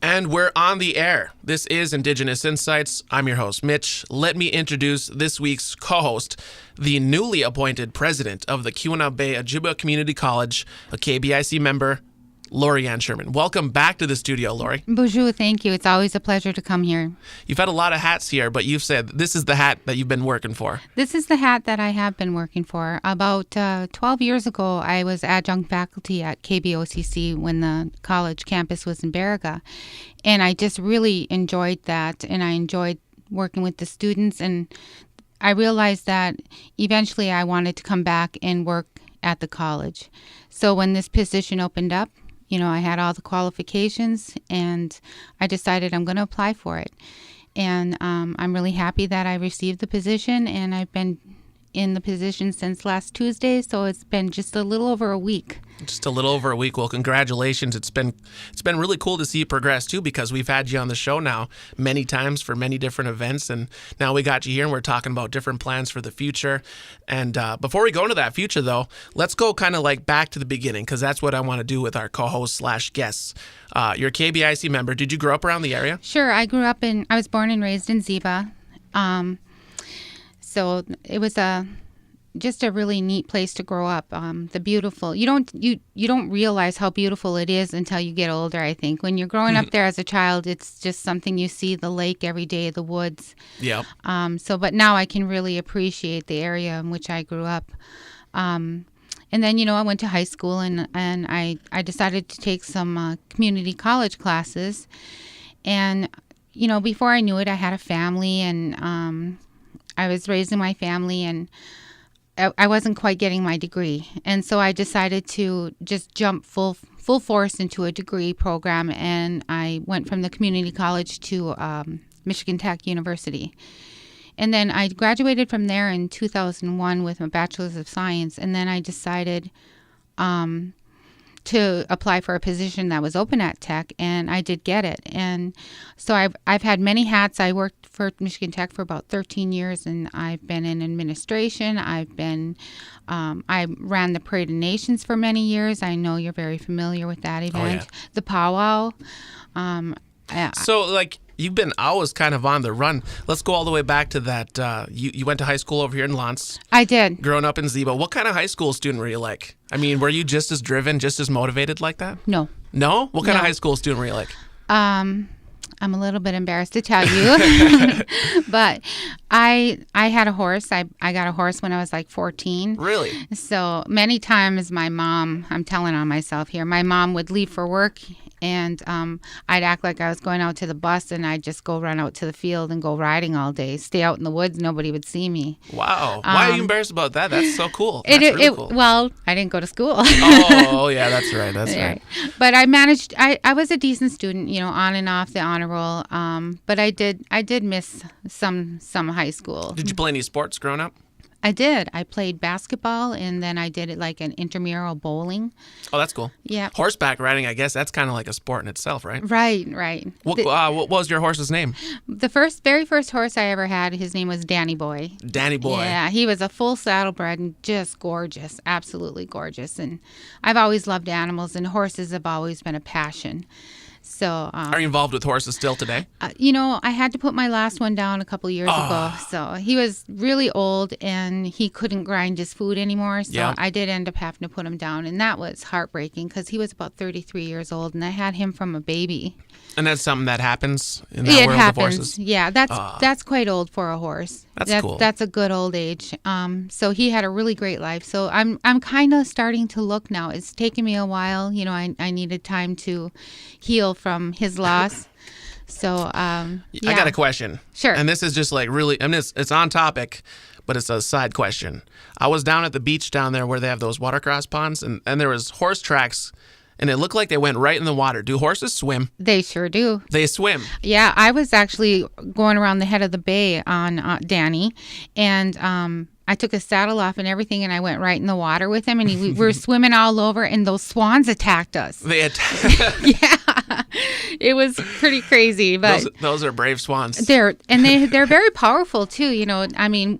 And we're on the air. This is Indigenous Insights. I'm your host, Mitch. Let me introduce this week's co-host, the newly appointed president of the Keweenaw Bay Ojibwa Community College, a KBIC member, Ann Sherman. Welcome back to the studio, Lori. Bonjour, thank you. It's always a pleasure to come here. You've had a lot of hats here, but you've said this is the hat that you've been working for. This is the hat that I have been working for. About 12 years ago, I was adjunct faculty at KBOCC when the college campus was in Baraga. And I just really enjoyed that, and I enjoyed working with the students. And I realized that eventually I wanted to come back and work at the college. So when this position opened up, I had all the qualifications, and I decided I'm going to apply for it. And I'm really happy that I received the position, and I've been in the position since last Tuesday, so it's been just a little over a week. Just a little over a week. Well, congratulations. It's been really cool to see you progress too, because we've had you on the show now many times for many different events, and now we got you here and we're talking about different plans for the future. And before we go into that future though, let's go kind of like back to the beginning, because that's what I want to do with our co-hosts / guests. You're a KBIC member. Did you grow up around the area? Sure. I was born and raised in Ziba. So it was just a really neat place to grow up. The beautiful, you don't realize how beautiful it is until you get older, I think. When you're growing up there as a child, it's just something you see, the lake every day, the woods. Yep. But now I can really appreciate the area in which I grew up. And then, I went to high school and I decided to take some community college classes. And, before I knew it, I had a family, and I was raising my family, and I wasn't quite getting my degree. And so I decided to just jump full force into a degree program, and I went from the community college to Michigan Tech University. And then I graduated from there in 2001 with my Bachelor's of Science, and then I decided to apply for a position that was open at Tech, and I did get it. And so I've had many hats. I worked for Michigan Tech for about 13 years, and I've been in administration. I ran the Parade of Nations for many years. I know you're very familiar with that event. Oh, yeah. The powwow. So you've been always kind of on the run. Let's go all the way back to that. You went to high school over here in Lance. I did. Growing up in Ziba. What kind of high school student were you like? I mean, were you just as driven, just as motivated like that? No. No? What kind of high school student were you like? I'm a little bit embarrassed to tell you, but I had a horse. I got a horse when I was like 14. Really? So many times I'm telling on myself here, my mom would leave for work, and I'd act like I was going out to the bus, and I'd just go run out to the field and go riding all day, stay out in the woods. Nobody would see me. Wow. Why are you embarrassed about that? That's so cool. That's really cool. Well, I didn't go to school. Oh, yeah, that's right. That's right. But I managed, I was a decent student, on and off the honor roll. But I did miss some high school. Did you play any sports growing up? I did. I played basketball, and then I did it like an intramural bowling. Oh, that's cool. Yeah. Horseback riding, I guess that's kind of like a sport in itself, right? Right. What was your horse's name? The very first horse I ever had, his name was Danny Boy. Danny Boy. Yeah, he was a full saddlebred and just gorgeous, absolutely gorgeous. And I've always loved animals, and horses have always been a passion. So, are you involved with horses still today? I had to put my last one down a couple years ago. So he was really old, and he couldn't grind his food anymore. So I did end up having to put him down, and that was heartbreaking because he was about 33 years old, and I had him from a baby. And that's something that happens in that world of horses? Yeah, that's quite old for a horse. That's cool. That's a good old age. So he had a really great life. So I'm kind of starting to look now. It's taken me a while. I needed time to heal from his loss. So I got a question. Sure. And this is just like really, it's on topic, but it's a side question. I was down at the beach down there where they have those watercross ponds, and there was horse tracks, and it looked like they went right in the water. Do horses swim? They sure do. They swim? Yeah, I was actually going around the head of the bay on Danny, and I took his saddle off and everything, and I went right in the water with him, and we were swimming all over, and those swans attacked us. They attacked? Yeah. It was pretty crazy, but those are brave swans. They're very powerful too.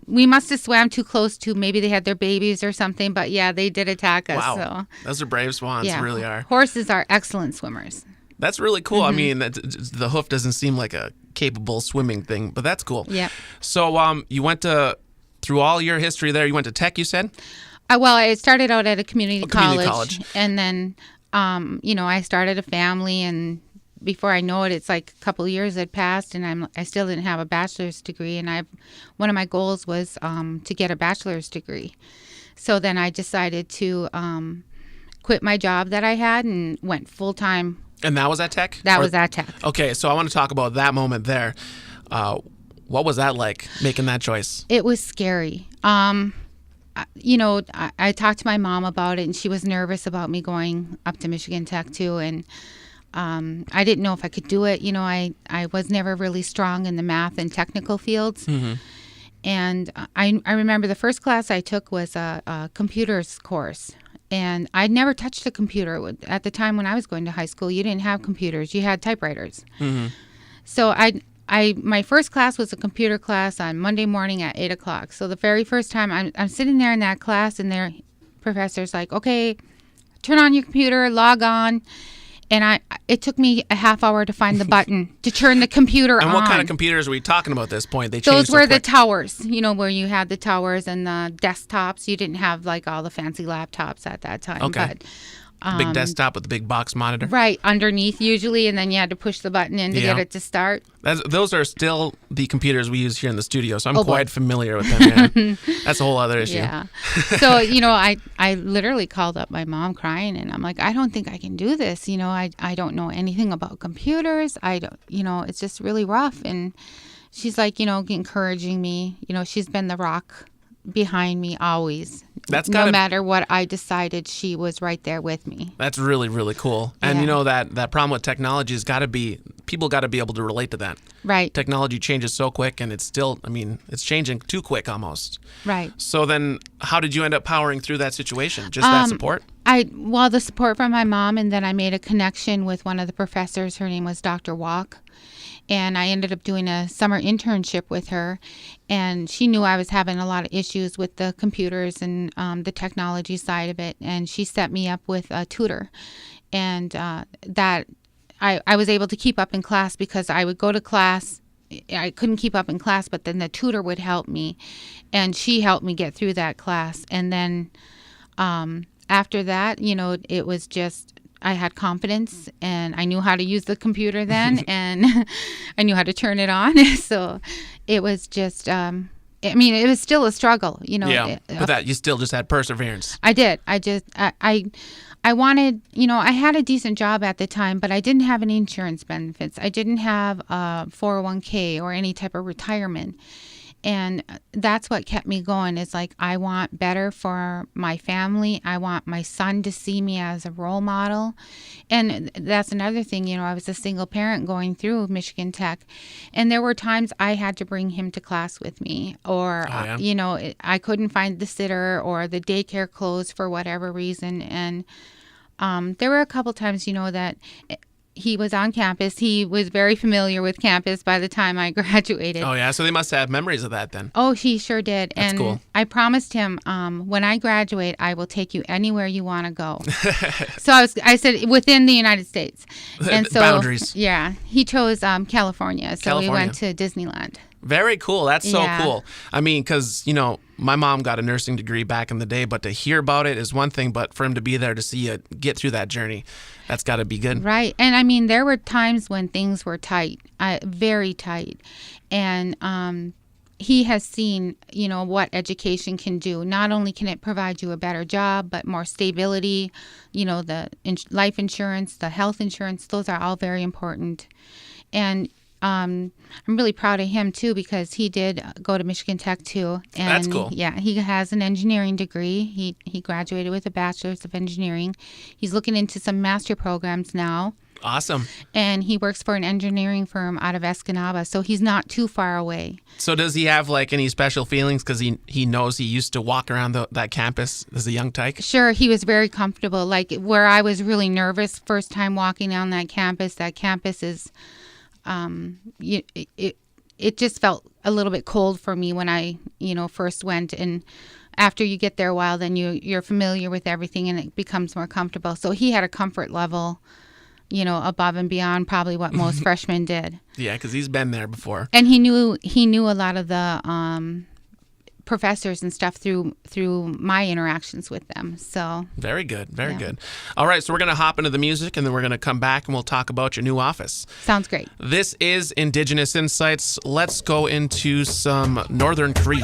We must have swam too close to, maybe they had their babies or something, but yeah, they did attack us. Wow. So. Those are brave swans, really are. Horses are excellent swimmers. That's really cool. I mean, the hoof doesn't seem like a capable swimming thing, but that's cool. Yeah. So you went through all your history there, you went to Tech, you said? Well, I started out at a community college. And then, I started a family, and before I know it, it's like a couple of years had passed, and I still didn't have a bachelor's degree. And one of my goals was to get a bachelor's degree. So then I decided to quit my job that I had and went full time. And that was at Tech? That was at Tech. Okay, so I want to talk about that moment there. What was that like, making that choice? It was scary. I talked to my mom about it, and she was nervous about me going up to Michigan Tech too. And I didn't know if I could do it. I was never really strong in the math and technical fields. Mm-hmm. And I remember the first class I took was a computers course. And I'd never touched a computer. At the time when I was going to high school, you didn't have computers. You had typewriters. Mm-hmm. So my first class was a computer class on Monday morning at 8 o'clock. So the very first time I'm sitting there in that class, and their professor's like, okay, turn on your computer, log on. And it took me a half hour to find the button to turn the computer on. And what kind of computers were we talking about at this point? They changed Those were so quick. the towers, where you had the towers and the desktops. You didn't have like all the fancy laptops at that time. Okay. But, big desktop with the big box monitor. Right, underneath usually, and then you had to push the button in to get it to start. Those are still the computers we use here in the studio, so I'm quite familiar with them. Yeah. That's a whole other issue. Yeah. So, I literally called up my mom crying, and I'm like, I don't think I can do this. I don't know anything about computers. I don't, it's just really rough. And she's like, encouraging me. She's been the rock behind me always. No matter what I decided, she was right there with me. That's really, really cool. And that problem with technology has got to be, people got to be able to relate to that. Right. Technology changes so quick, and it's still, it's changing too quick almost. Right. So then how did you end up powering through that situation? Just that support? The support from my mom, and then I made a connection with one of the professors. Her name was Dr. Walk. And I ended up doing a summer internship with her, and she knew I was having a lot of issues with the computers and the technology side of it, and she set me up with a tutor. And that I was able to keep up in class because I would go to class. I couldn't keep up in class, but then the tutor would help me, and she helped me get through that class. And then after that, it was just, I had confidence, and I knew how to use the computer then, and I knew how to turn it on. So it was just, it was still a struggle, Yeah, but that you still just had perseverance. I did. I wanted, I had a decent job at the time, but I didn't have any insurance benefits. I didn't have a 401k or any type of retirement. And that's what kept me going. It's like, I want better for my family. I want my son to see me as a role model. And that's another thing, I was a single parent going through Michigan Tech. And there were times I had to bring him to class with me, or, I couldn't find the sitter, or the daycare closed for whatever reason. And there were a couple times, that he was on campus. He was very familiar with campus by the time I graduated. Oh, yeah. So they must have memories of that then. Oh, he sure did. That's and cool. I promised him, when I graduate, I will take you anywhere you want to go. So I said within the United States. And so, boundaries. Yeah. He chose California. So we went to Disneyland. Very cool. That's so cool. Because, my mom got a nursing degree back in the day, but to hear about it is one thing, but for him to be there to see you get through that journey, that's got to be good. Right. And there were times when things were tight, very tight. And he has seen, what education can do. Not only can it provide you a better job, but more stability, the life insurance, the health insurance, those are all very important. And I'm really proud of him too, because he did go to Michigan Tech too. And that's cool. Yeah, he has an engineering degree. He graduated with a bachelor's of engineering. He's looking into some master programs now. Awesome. And he works for an engineering firm out of Escanaba, so he's not too far away. So does he have any special feelings because he knows he used to walk around that campus as a young tyke? Sure, he was very comfortable. Like where I was really nervous first time walking down that campus is it just felt a little bit cold for me when I, first went. And after you get there a while, then you're familiar with everything and it becomes more comfortable. So he had a comfort level above and beyond probably what most freshmen did. Yeah, because he's been there before. And he knew a lot of the professors and stuff through my interactions with them. So very good. Very good. All right, so we're going to hop into the music, and then we're going to come back and we'll talk about your new office. Sounds great. This is Indigenous Insights. Let's go into some Northern Cree.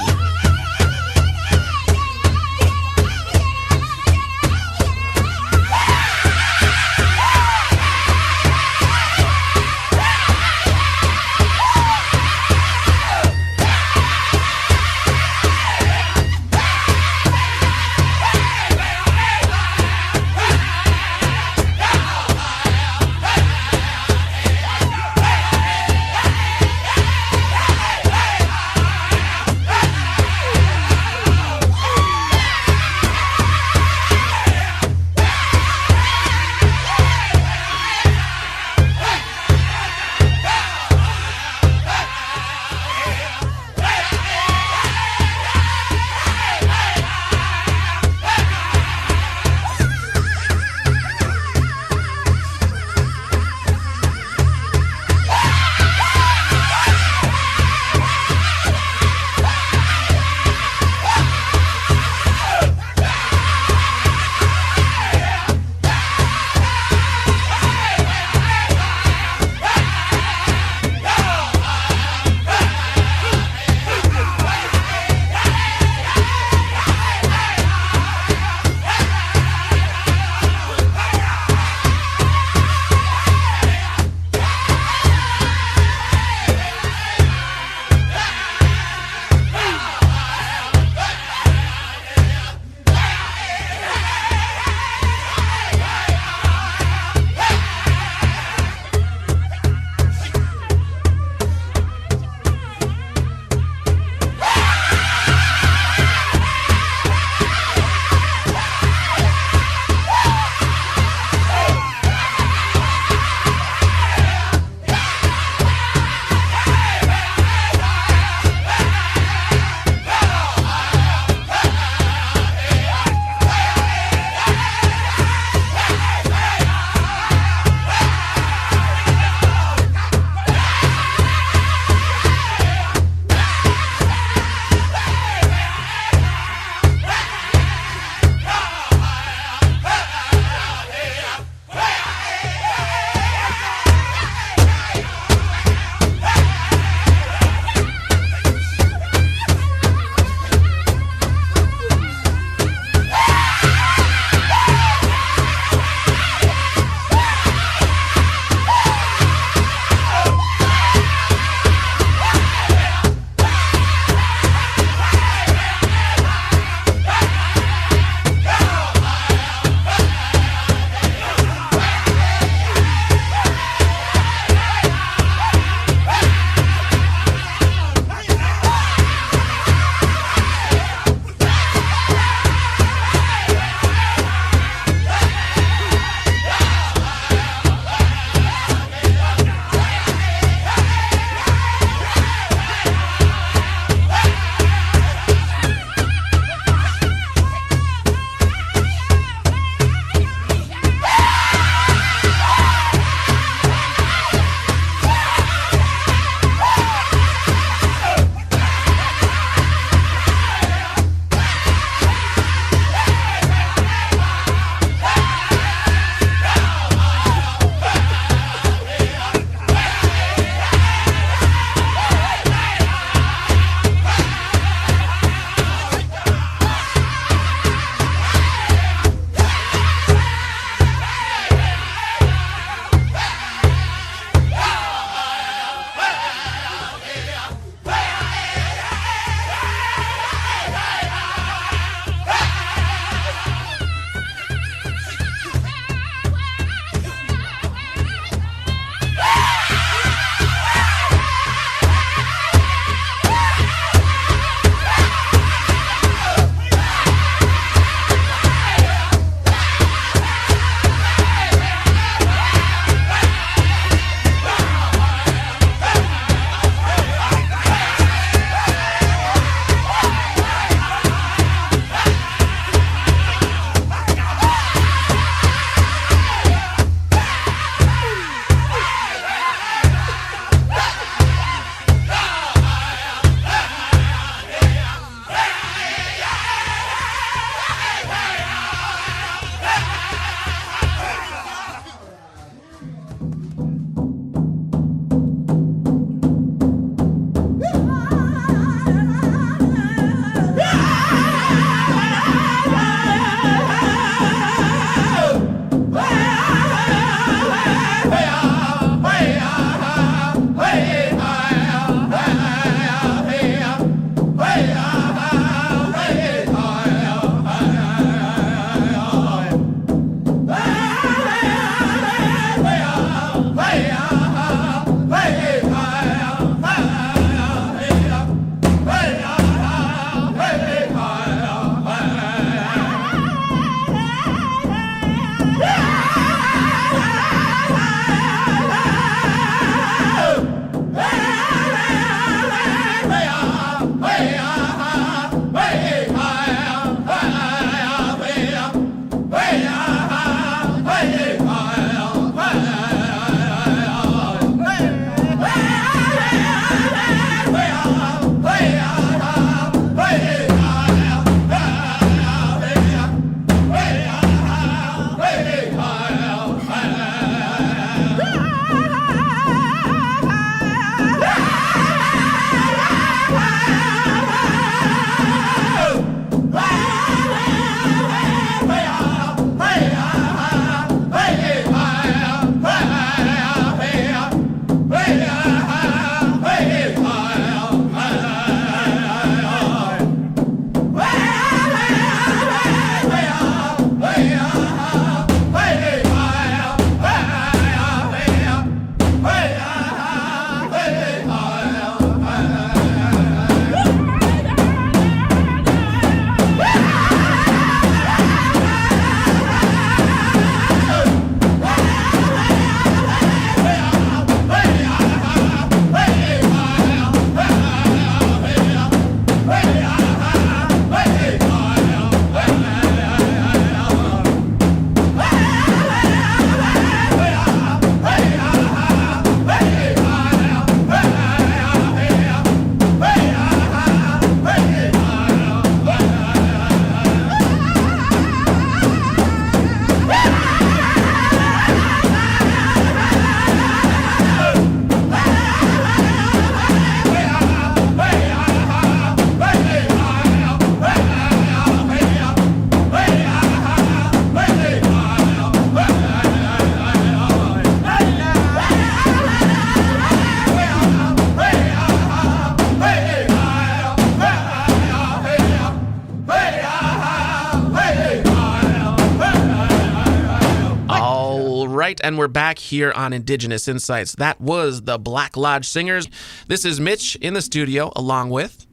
and we're back here on Indigenous Insights. That was the Black Lodge Singers. This is Mitch in the studio, along with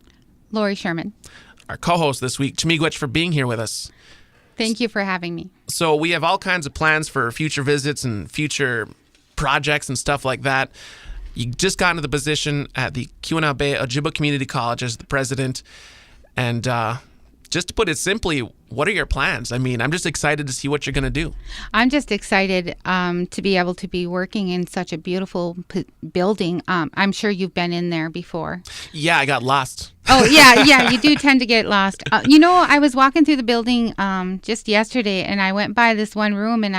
Lori Sherman. Our co-host this week, Miigwech, for being here with us. Thank you for having me. So we have all kinds of plans for future visits and future projects and stuff like that. You just got into the position at the Keweenaw Bay Ojibwa Community College as the president. And just to put it simply, what are your plans? I mean, I'm just excited to see what you're going to do. I'm just excited to be able to be working in such a beautiful building. I'm sure you've been in there before. Yeah, I got lost. Oh, yeah, you do tend to get lost. I was walking through the building just yesterday, and I went by this one room, and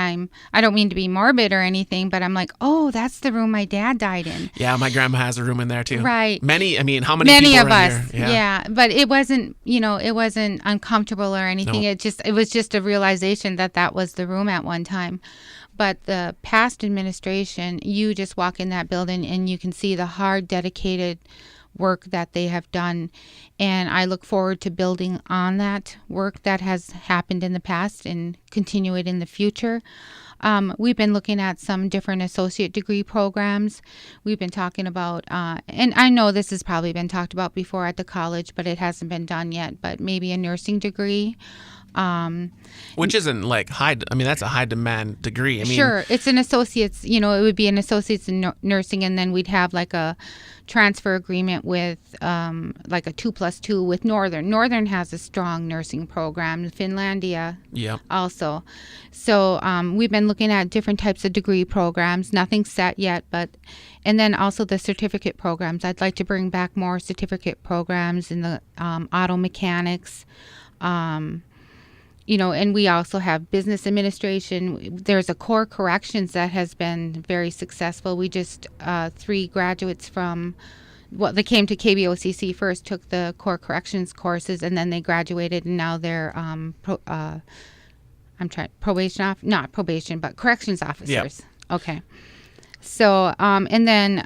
I don't mean to be morbid or anything, but I'm like, oh, that's the room my dad died in. Yeah, my grandma has a room in there, too. Right. How many people Many are of in us, here? yeah. But it wasn't uncomfortable or anything. No. It was just a realization that was the room at one time. But the past administration, you just walk in that building, and you can see the hard, dedicated work that they have done, and I look forward to building on that work that has happened in the past and continue it in the future. We've been looking at some different associate degree programs. We've been talking about, and I know this has probably been talked about before at the college, but it hasn't been done yet, but maybe a nursing degree. Which isn't like that's a high demand degree. Sure, it's an associate's, it would be an associate's in nursing, and then we'd have like a transfer agreement with like a 2+2 with Northern. Northern has a strong nursing program, Finlandia also. So we've been looking at different types of degree programs, nothing set yet, and then also the certificate programs. I'd like to bring back more certificate programs in the auto mechanics. And we also have business administration. There's a core corrections that has been very successful. We just, 3 graduates they came to KBOCC first, took the core corrections courses, and then they graduated, and now they're, not probation, but corrections officers. Yep. Okay. So, and then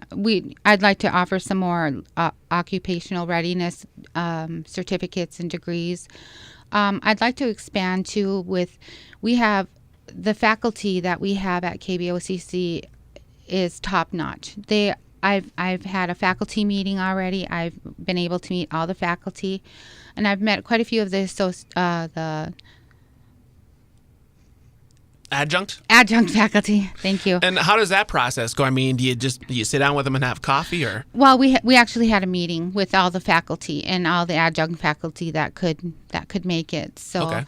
I'd like to offer some more occupational readiness certificates and degrees. I'd like to expand too we have the faculty that we have at KBOCC is top notch. I've had a faculty meeting already. I've been able to meet all the faculty, and I've met quite a few of the adjunct faculty. Thank you. And how does that process go? I mean, do you sit down with them and have coffee, or? Well, we actually had a meeting with all the faculty and all the adjunct faculty that could make it. So okay.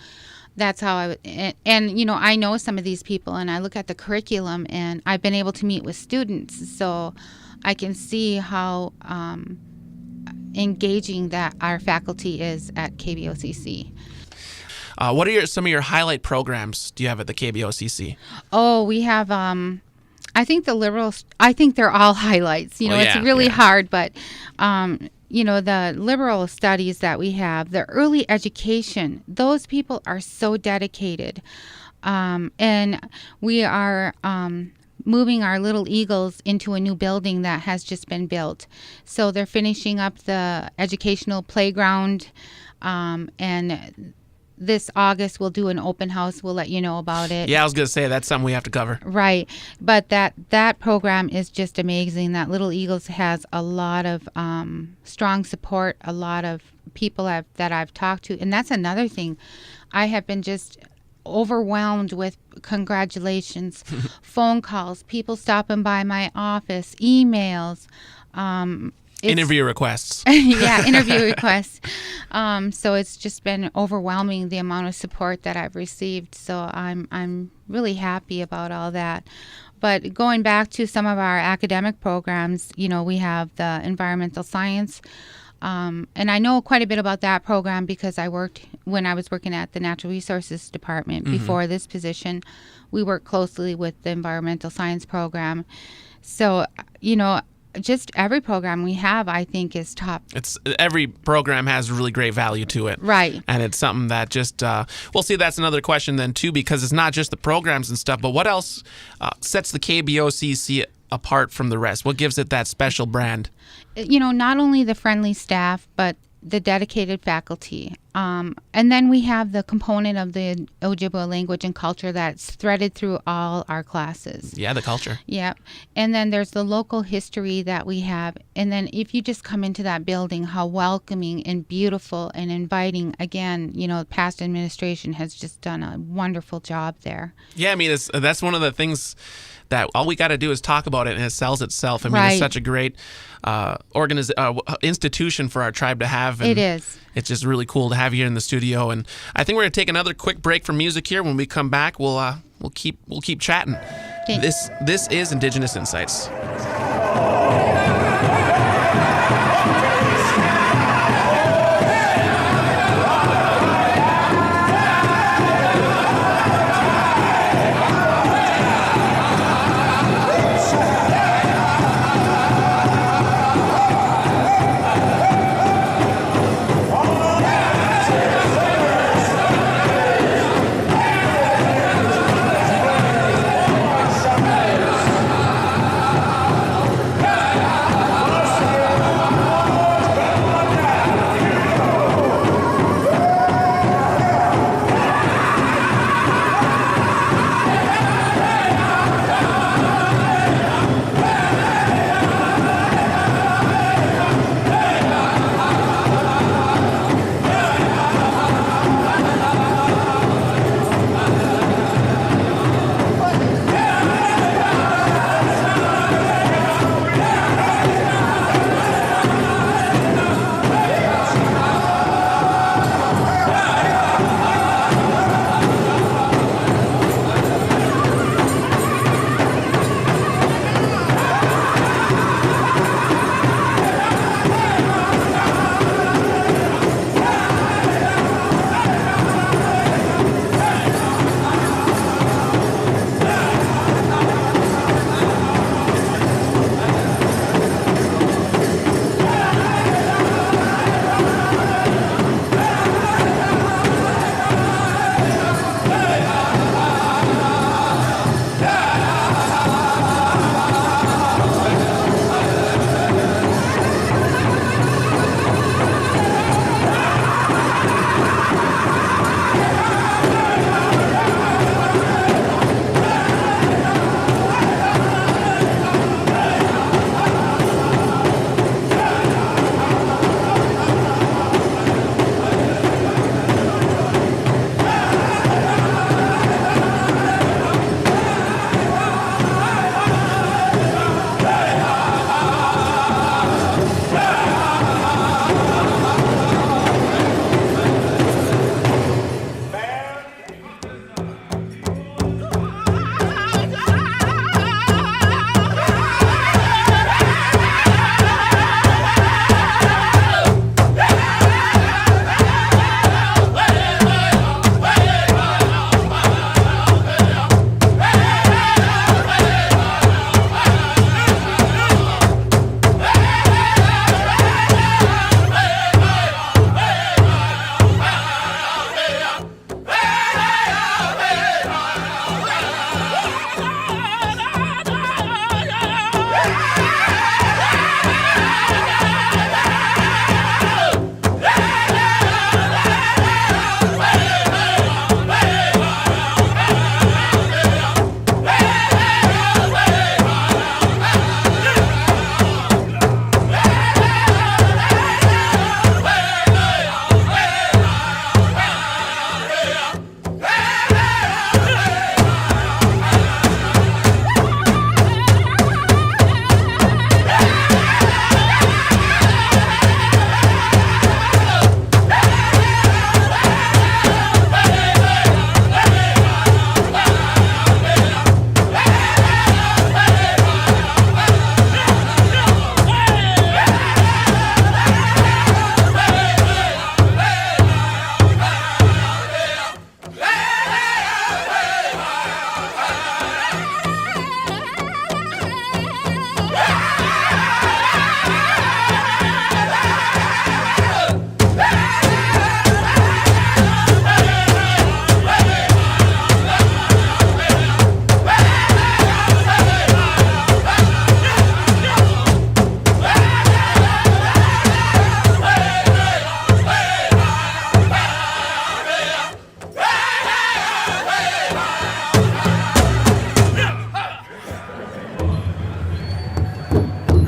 That's how I know some of these people, and I look at the curriculum, and I've been able to meet with students, so I can see how engaging that our faculty is at KBOCC. What are some of your highlight programs do you have at the KBOCC? Oh, we have, I think they're all highlights. It's really hard, but, the liberal studies that we have, the early education, those people are so dedicated. And we are moving our Little Eagles into a new building that has just been built. So they're finishing up the educational playground, and this August, we'll do an open house. We'll let you know about it. Yeah, I was going to say that's something we have to cover. Right. But that program is just amazing. That Little Eagles has a lot of strong support, a lot of people that I've talked to. And that's another thing. I have been just overwhelmed with congratulations, phone calls, people stopping by my office, emails. Interview requests. Yeah, interview requests. So it's just been overwhelming, the amount of support that I've received. So I'm really happy about all that. But going back to some of our academic programs, we have the environmental science. And I know quite a bit about that program because when I was working at the Natural Resources Department before this position. We work closely with the environmental science program. So, just every program we have, I think, is top. Every program has really great value to it. Right. And it's something that just, that's another question then too, because it's not just the programs and stuff, but what else sets the KBOCC apart from the rest? What gives it that special brand? Not only the friendly staff, but the dedicated faculty. And then we have the component of the Ojibwa language and culture that's threaded through all our classes. Yeah, the culture. Yeah. And then there's the local history that we have. And then if you just come into that building, how welcoming and beautiful and inviting, again, past administration has just done a wonderful job there. Yeah, I mean, that's one of the things that all we got to do is talk about it, and it sells itself. I mean, Right. It's such a great institution for our tribe to have. And It is. It's just really cool to have you here in the studio. And I think we're going to take another quick break from music here. When we come back, we'll keep chatting. Thanks. This is Indigenous Insights.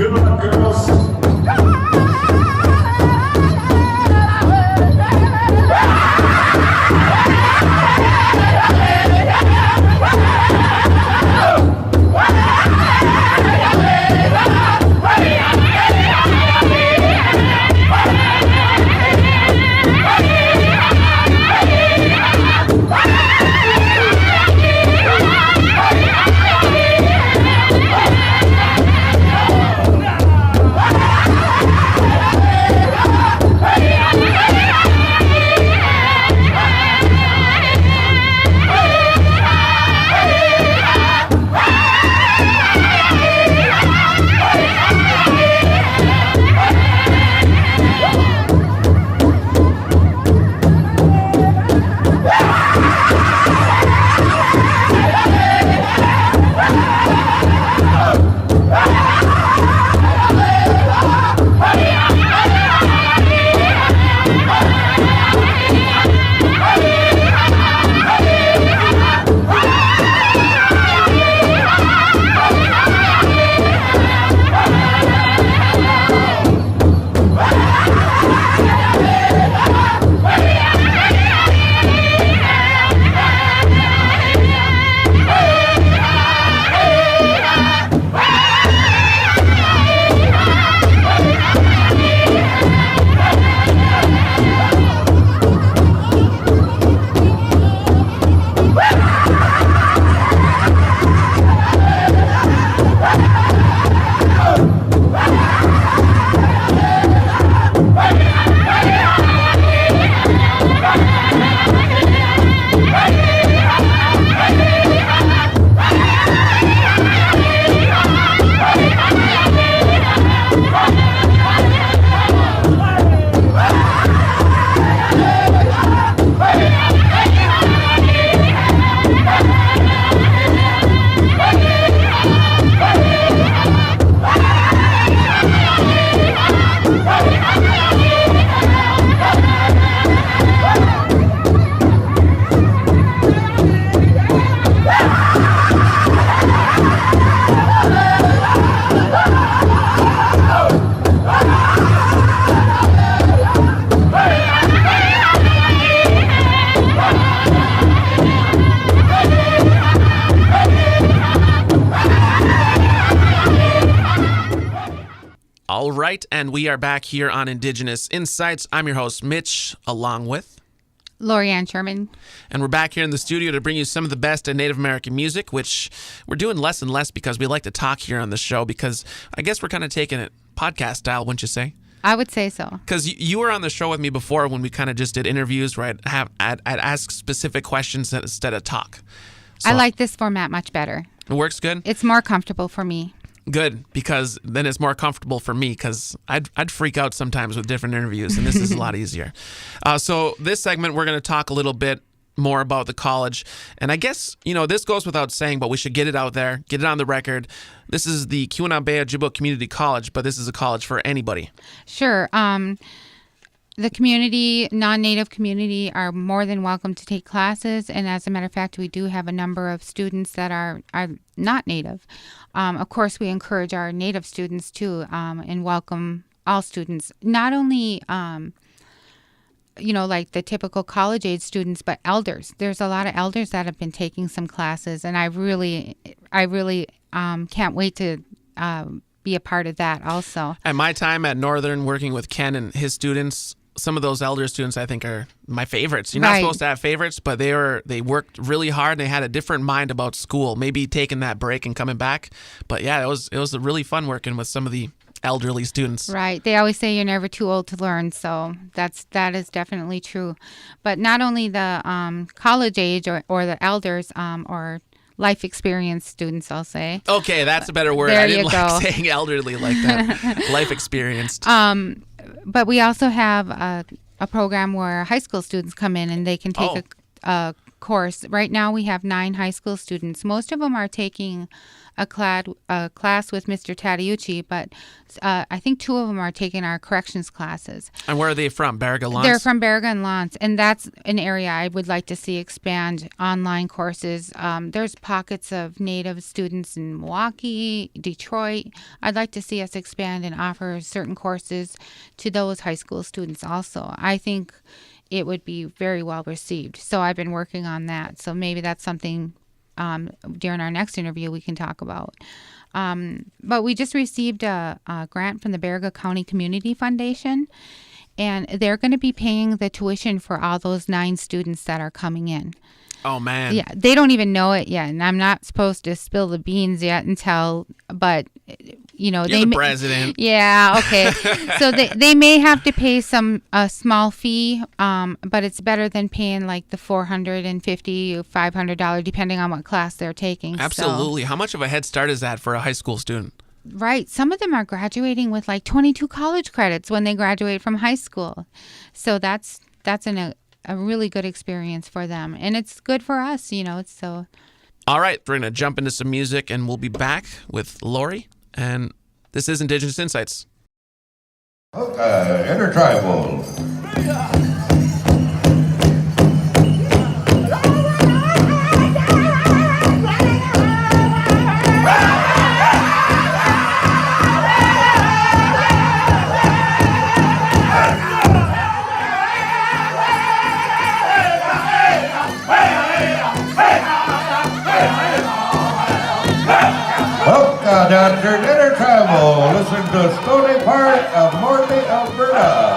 Good luck, girls. All right, and we are back here on Indigenous Insights. I'm your host, Mitch, along with Ann Sherman. And we're back here in the studio to bring you some of the best in Native American music, which we're doing less and less because we like to talk here on the show, because I guess we're kind of taking it podcast style, wouldn't you say? I would say so. Because you were on the show with me before when we kind of just did interviews where I'd ask specific questions instead of talk. So I like this format much better. It works good? It's more comfortable for me. Good, because then it's more comfortable for me, because I'd freak out sometimes with different interviews, and this is a lot easier. So this segment, we're going to talk a little bit more about the college. And I guess, this goes without saying, but we should get it out there, get it on the record. This is the Keweenaw Bay Ojibwa Community College, but this is a college for anybody. Sure. The community, non-Native community, are more than welcome to take classes. And as a matter of fact, we do have a number of students that are not Native. Of course, we encourage our Native students too, and welcome all students. Not only, like the typical college-age students, but elders. There's a lot of elders that have been taking some classes, and I really can't wait to be a part of that also. At my time at Northern, working with Ken and his students, some of those elder students I think are my favorites. You're not supposed to have favorites, but they worked really hard and they had a different mind about school, maybe taking that break and coming back. But yeah, it was really fun working with some of the elderly students. Right. They always say you're never too old to learn, so that is definitely true. But not only the college age or the elders or life experience students, I'll say. Okay, that's a better word. There I didn't you like go. saying elderly like that. Life experienced. But we also have a program where high school students come in and they can take a course. Right now we have 9 high school students. Most of them are taking a class with Mr. Tadeucci, but I think 2 of them are taking our corrections classes. And where are they from? Barriga-Lance? They're from Barriga-Lance, and that's an area I would like to see expand online courses. There's pockets of Native students in Milwaukee, Detroit. I'd like to see us expand and offer certain courses to those high school students also. I think it would be very well received. So I've been working on that. So maybe that's something during our next interview we can talk about. But we just received a grant from the Barriga County Community Foundation, and they're going to be paying the tuition for all those 9 students that are coming in. Oh, man. Yeah, they don't even know it yet, and I'm not supposed to spill the beans yet but You're they the president. Yeah, okay. So they may have to pay a small fee, but it's better than paying like the $450 or $500 depending on what class they're taking. Absolutely. How much of a head start is that for a high school student? Right. Some of them are graduating with like 22 college credits when they graduate from high school. So that's a really good experience for them, and it's good for us. It's so. All right, we're gonna jump into some music, and we'll be back with Lori. And this is Indigenous Insights. Okay, intertribal. Doctor Intertribal, listen to Stony Park of Morley, Alberta.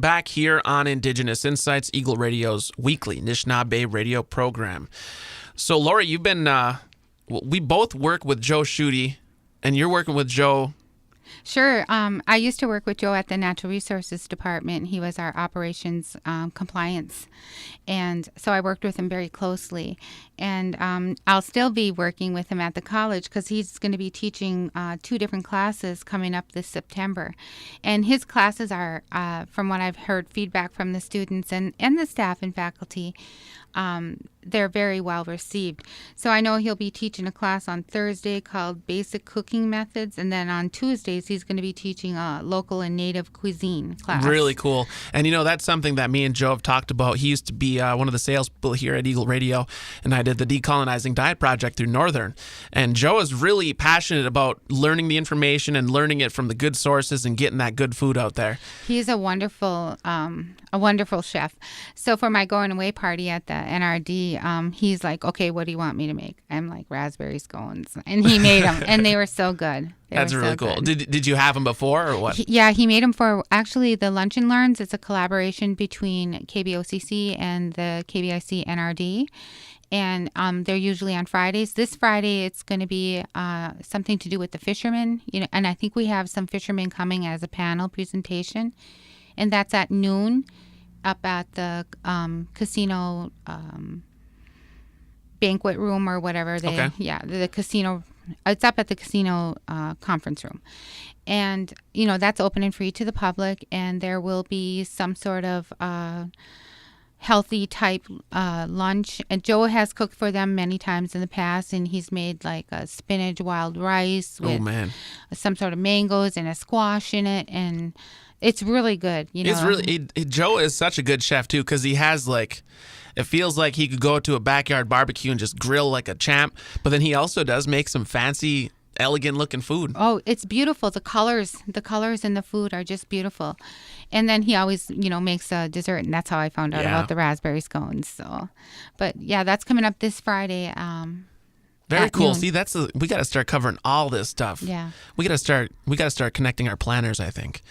back here on Indigenous Insights, Eagle Radio's weekly Anishinaabe radio program. So, Lori, you've been, we both work with Joe Schutte, and you're working with Joe. Sure. I used to work with Joe at the Natural Resources Department. He was our operations compliance. And so I worked with him very closely. And I'll still be working with him at the college because he's going to be teaching 2 different classes coming up this September. And his classes are, from what I've heard, feedback from the students and the staff and faculty, they're very well received. So I know he'll be teaching a class on Thursday called Basic Cooking Methods, and then on Tuesdays he's going to be teaching a local and native cuisine class. Really cool. And that's something that me and Joe have talked about. He used to be one of the sales people here at Eagle Radio, and I did the Decolonizing Diet Project through Northern. And Joe is really passionate about learning the information and learning it from the good sources and getting that good food out there. He's a wonderful chef. So for my going away party at the NRD, he's like, okay, what do you want me to make? I'm like, raspberry scones. And he made them, and they were so good. That's really cool. Did you have them before or what? He made them for actually the Lunch and Learns. It's a collaboration between KBOCC and the KBIC NRD. And they're usually on Fridays. This Friday, it's going to be something to do with the fishermen. And I think we have some fishermen coming as a panel presentation. And that's at noon up at the casino banquet room or whatever. The casino. It's up at the casino conference room. And, that's open and free to the public. And there will be some sort of healthy type lunch. And Joe has cooked for them many times in the past. And he's made like a spinach wild rice with some sort of mangoes and a squash in it. And it's really good. It's really Joe is such a good chef too, because he has it feels like he could go to a backyard barbecue and just grill like a champ. But then he also does make some fancy, elegant looking food. Oh, it's beautiful. The colors in the food are just beautiful. And then he always, makes a dessert, and that's how I found out about the raspberry scones. So, but yeah, that's coming up this Friday. Very cool. Noon. See, we got to start covering all this stuff. Yeah. We got to start connecting our planners, I think.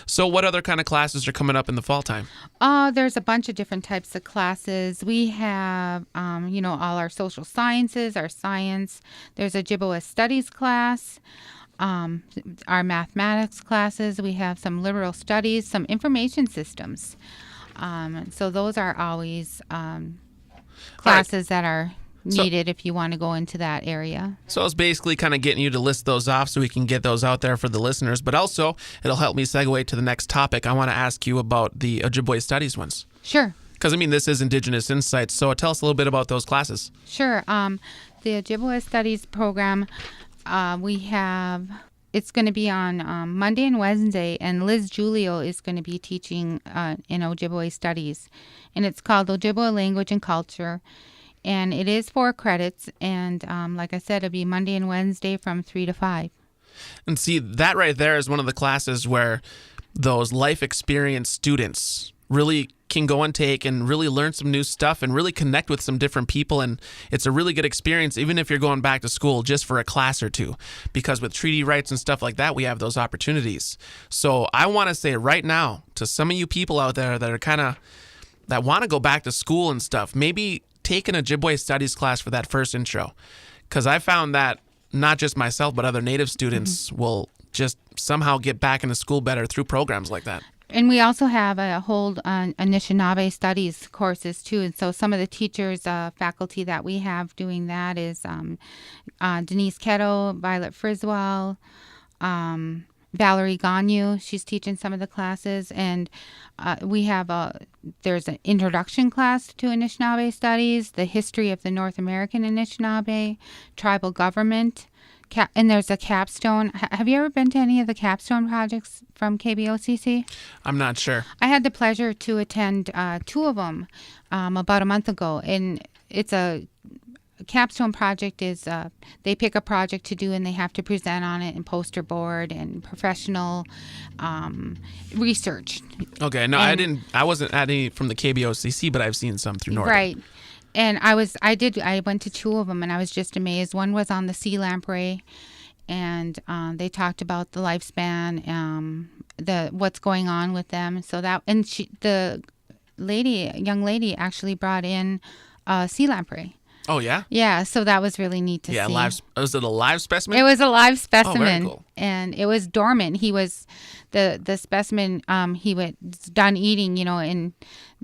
So what other kind of classes are coming up in the fall time? There's a bunch of different types of classes. We have, all our social sciences, our science. There's a Ojibwa studies class, our mathematics classes. We have some liberal studies, some information systems. So those are always classes that are needed if you want to go into that area. So it's basically kind of getting you to list those off so we can get those out there for the listeners. But also, it'll help me segue to the next topic. I want to ask you about the Ojibwa Studies ones. Sure. Because, this is Indigenous Insights. So tell us a little bit about those classes. Sure. The Ojibwa Studies program, it's going to be on Monday and Wednesday, and Liz Julio is going to be teaching in Ojibwa Studies. And it's called Ojibwa Language and Culture. And it is 4 credits, and like I said, it'll be Monday and Wednesday from 3 to 5. And see, that right there is one of the classes where those life experience students really can go and take and really learn some new stuff and really connect with some different people. And it's a really good experience, even if you're going back to school just for a class or two, because with treaty rights and stuff like that, we have those opportunities. So I want to say right now to some of you people out there that are that want to go back to school and stuff, maybe take an Ojibwa Studies class for that first intro, because I found that not just myself but other Native students will just somehow get back into school better through programs like that. And we also have a whole Anishinaabe studies courses too. And so some of the teachers, faculty that we have doing that is Denise Ketto, Violet Friswell, Valerie Gagnon. She's teaching some of the classes. And we have there's an introduction class to Anishinaabe studies, the history of the North American Anishinaabe, tribal government, and there's a capstone. Have you ever been to any of the capstone projects from KBOCC? I'm not sure. I had the pleasure to attend 2 of them about a month ago, and it's a capstone project is they pick a project to do and they have to present on it in poster board and professional research. Okay, no, I wasn't at any from the KBOCC, but I've seen some through Northern. Right. And I went to 2 of them and I was just amazed. One was on the sea lamprey, and they talked about the lifespan, the what's going on with them. So that, and the young lady actually brought in sea lamprey. Oh, yeah? Yeah, so that was really neat to see. Yeah, was it a live specimen? It was a live specimen. Oh, very cool. And it was dormant. He was, the specimen, he was done eating, and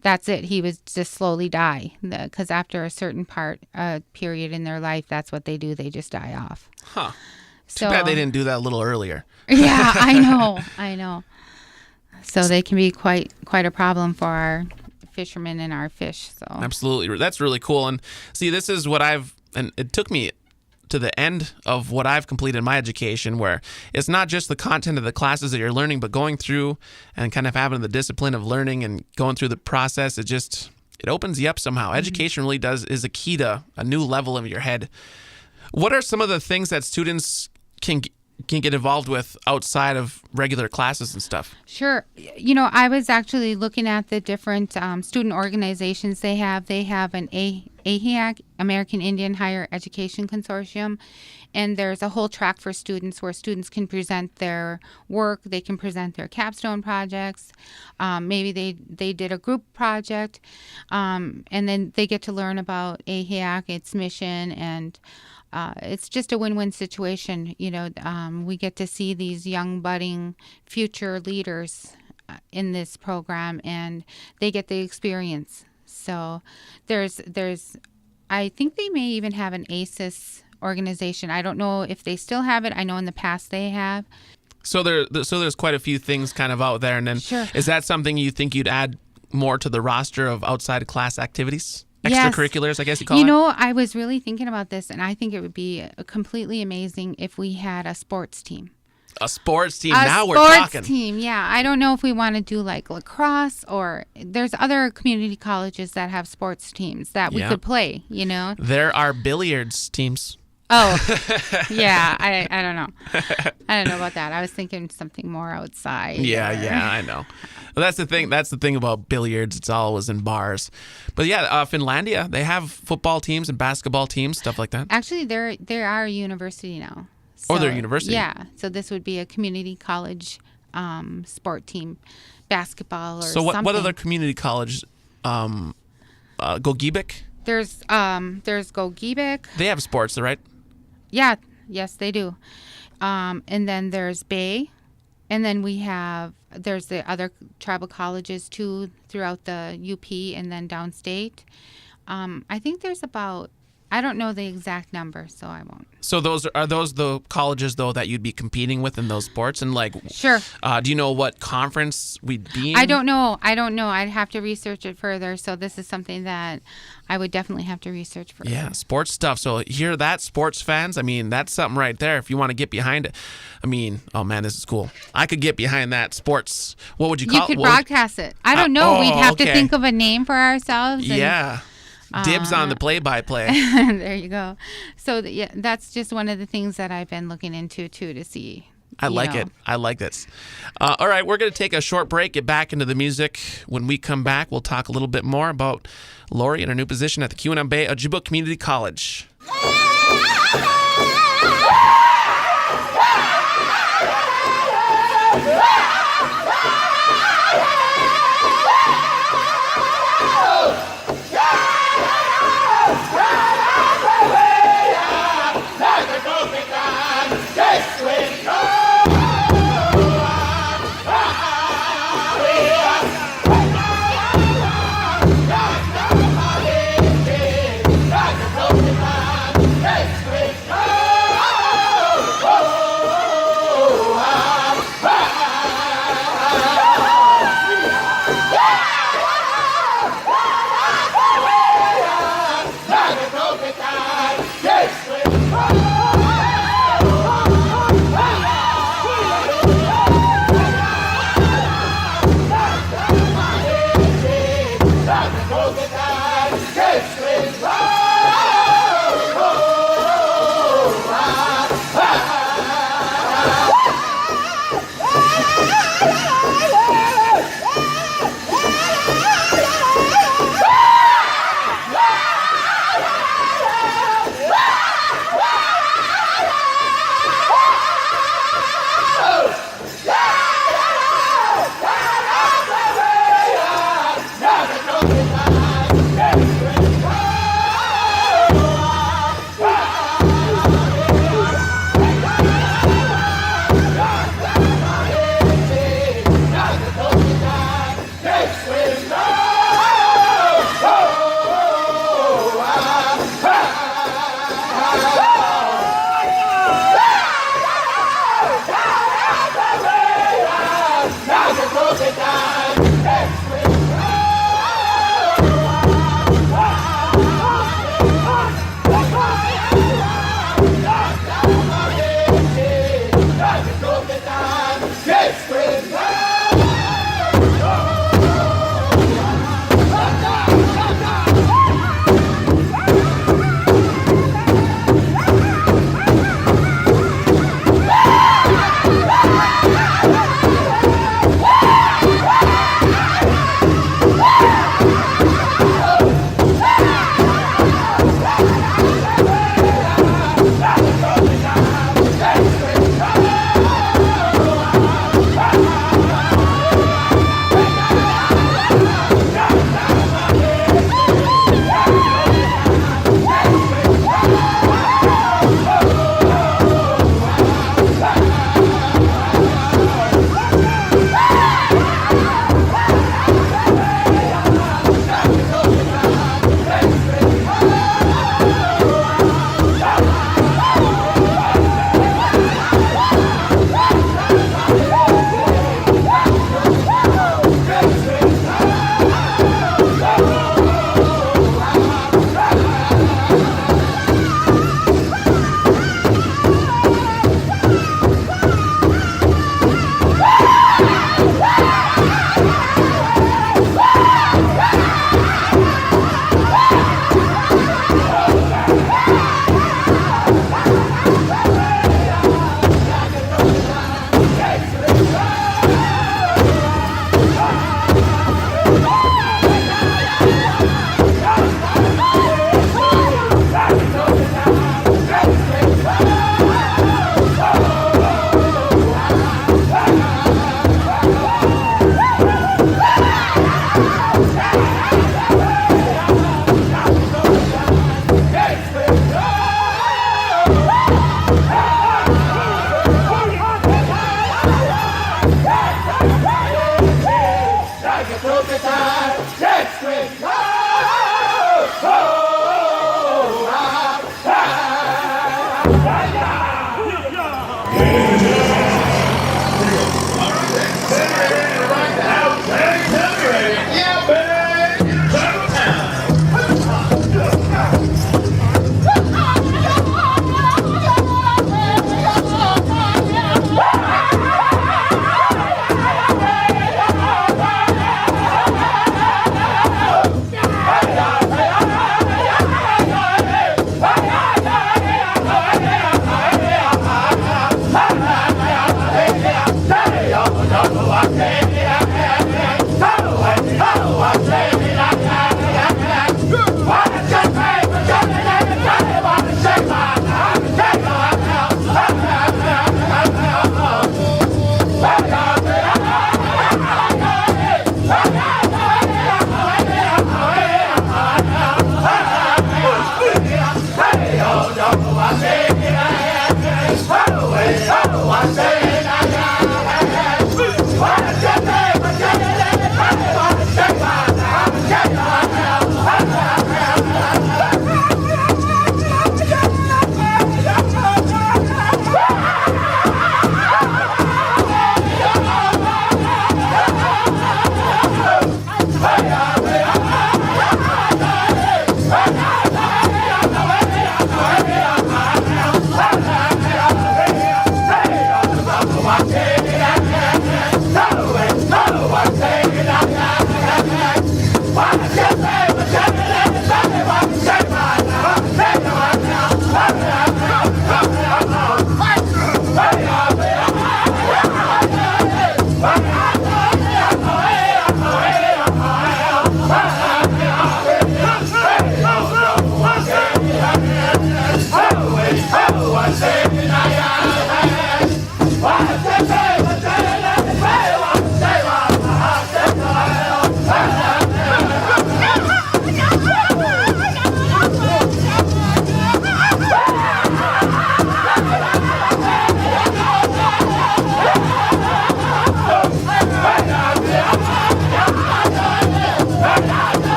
that's it. He was just slowly die. Because after a certain period in their life, that's what they do. They just die off. Huh. Too bad they didn't do that a little earlier. Yeah, I know. So they can be quite a problem for our fishermen and our fish. So absolutely, that's really cool. And see, this is what and it took me to the end of what I've completed in my education, where it's not just the content of the classes that you're learning, but going through and kind of having the discipline of learning and going through the process. It opens you up somehow. Mm-hmm. Education really is a key to a new level of your head. What are some of the things that students can get involved with outside of regular classes and stuff? Sure. I was actually looking at the different student organizations they have. They have an AHIAC, American Indian Higher Education Consortium, and there's a whole track for students where students can present their work. They can present their capstone projects. Maybe they did a group project, and then they get to learn about AHIAC, its mission, and it's just a win-win situation. We get to see these young budding future leaders in this program, and they get the experience. So there's I think they may even have an ACES organization. I don't know if they still have it. I know in the past they have. So there's quite a few things kind of out there. And then Sure. Is that something you think you'd add more to the roster of outside class activities? Yes. Extracurriculars, I guess you call it? I was really thinking about this, and I think it would be completely amazing if we had a sports team. A sports team. Now we're talking. A sports team, yeah. I don't know if we want to do like lacrosse, or there's other community colleges that have sports teams that we could play, There are billiards teams. Oh, yeah. I don't know. I don't know about that. I was thinking something more outside. Yeah, I know. Well, that's the thing. That's the thing about billiards. It's always in bars. But yeah, Finlandia, they have football teams and basketball teams, stuff like that. Actually, they are a university now. They're a university. Yeah. So this would be a community college sport team, basketball or something. So what other community college? Gogebic? There's Gogebic. They have sports, right? Yeah. Yes, they do. And then there's Bay. And then there's the other tribal colleges too throughout the UP and then downstate. I think there's about, I don't know the exact number, so I won't. So are those the colleges though that you'd be competing with in those sports? And Sure. Do you know what conference we'd be in? I don't know. I'd have to research it further. So this is something that I would definitely have to research further. Yeah, sports stuff. So hear that, sports fans? That's something right there. If you want to get behind it. Oh man, this is cool. I could get behind that sports. What would you call it? You could broadcast it. I don't know. We'd have to think of a name for ourselves. Yeah. Dibs on the play-by-play. There you go. So that's just one of the things that I've been looking into too, to see. I like it. I like this. All right, we're going to take a short break, get back into the music. When we come back, we'll talk a little bit more about Lori and her new position at the Keweenaw Bay Ojibwa Community College. Hey!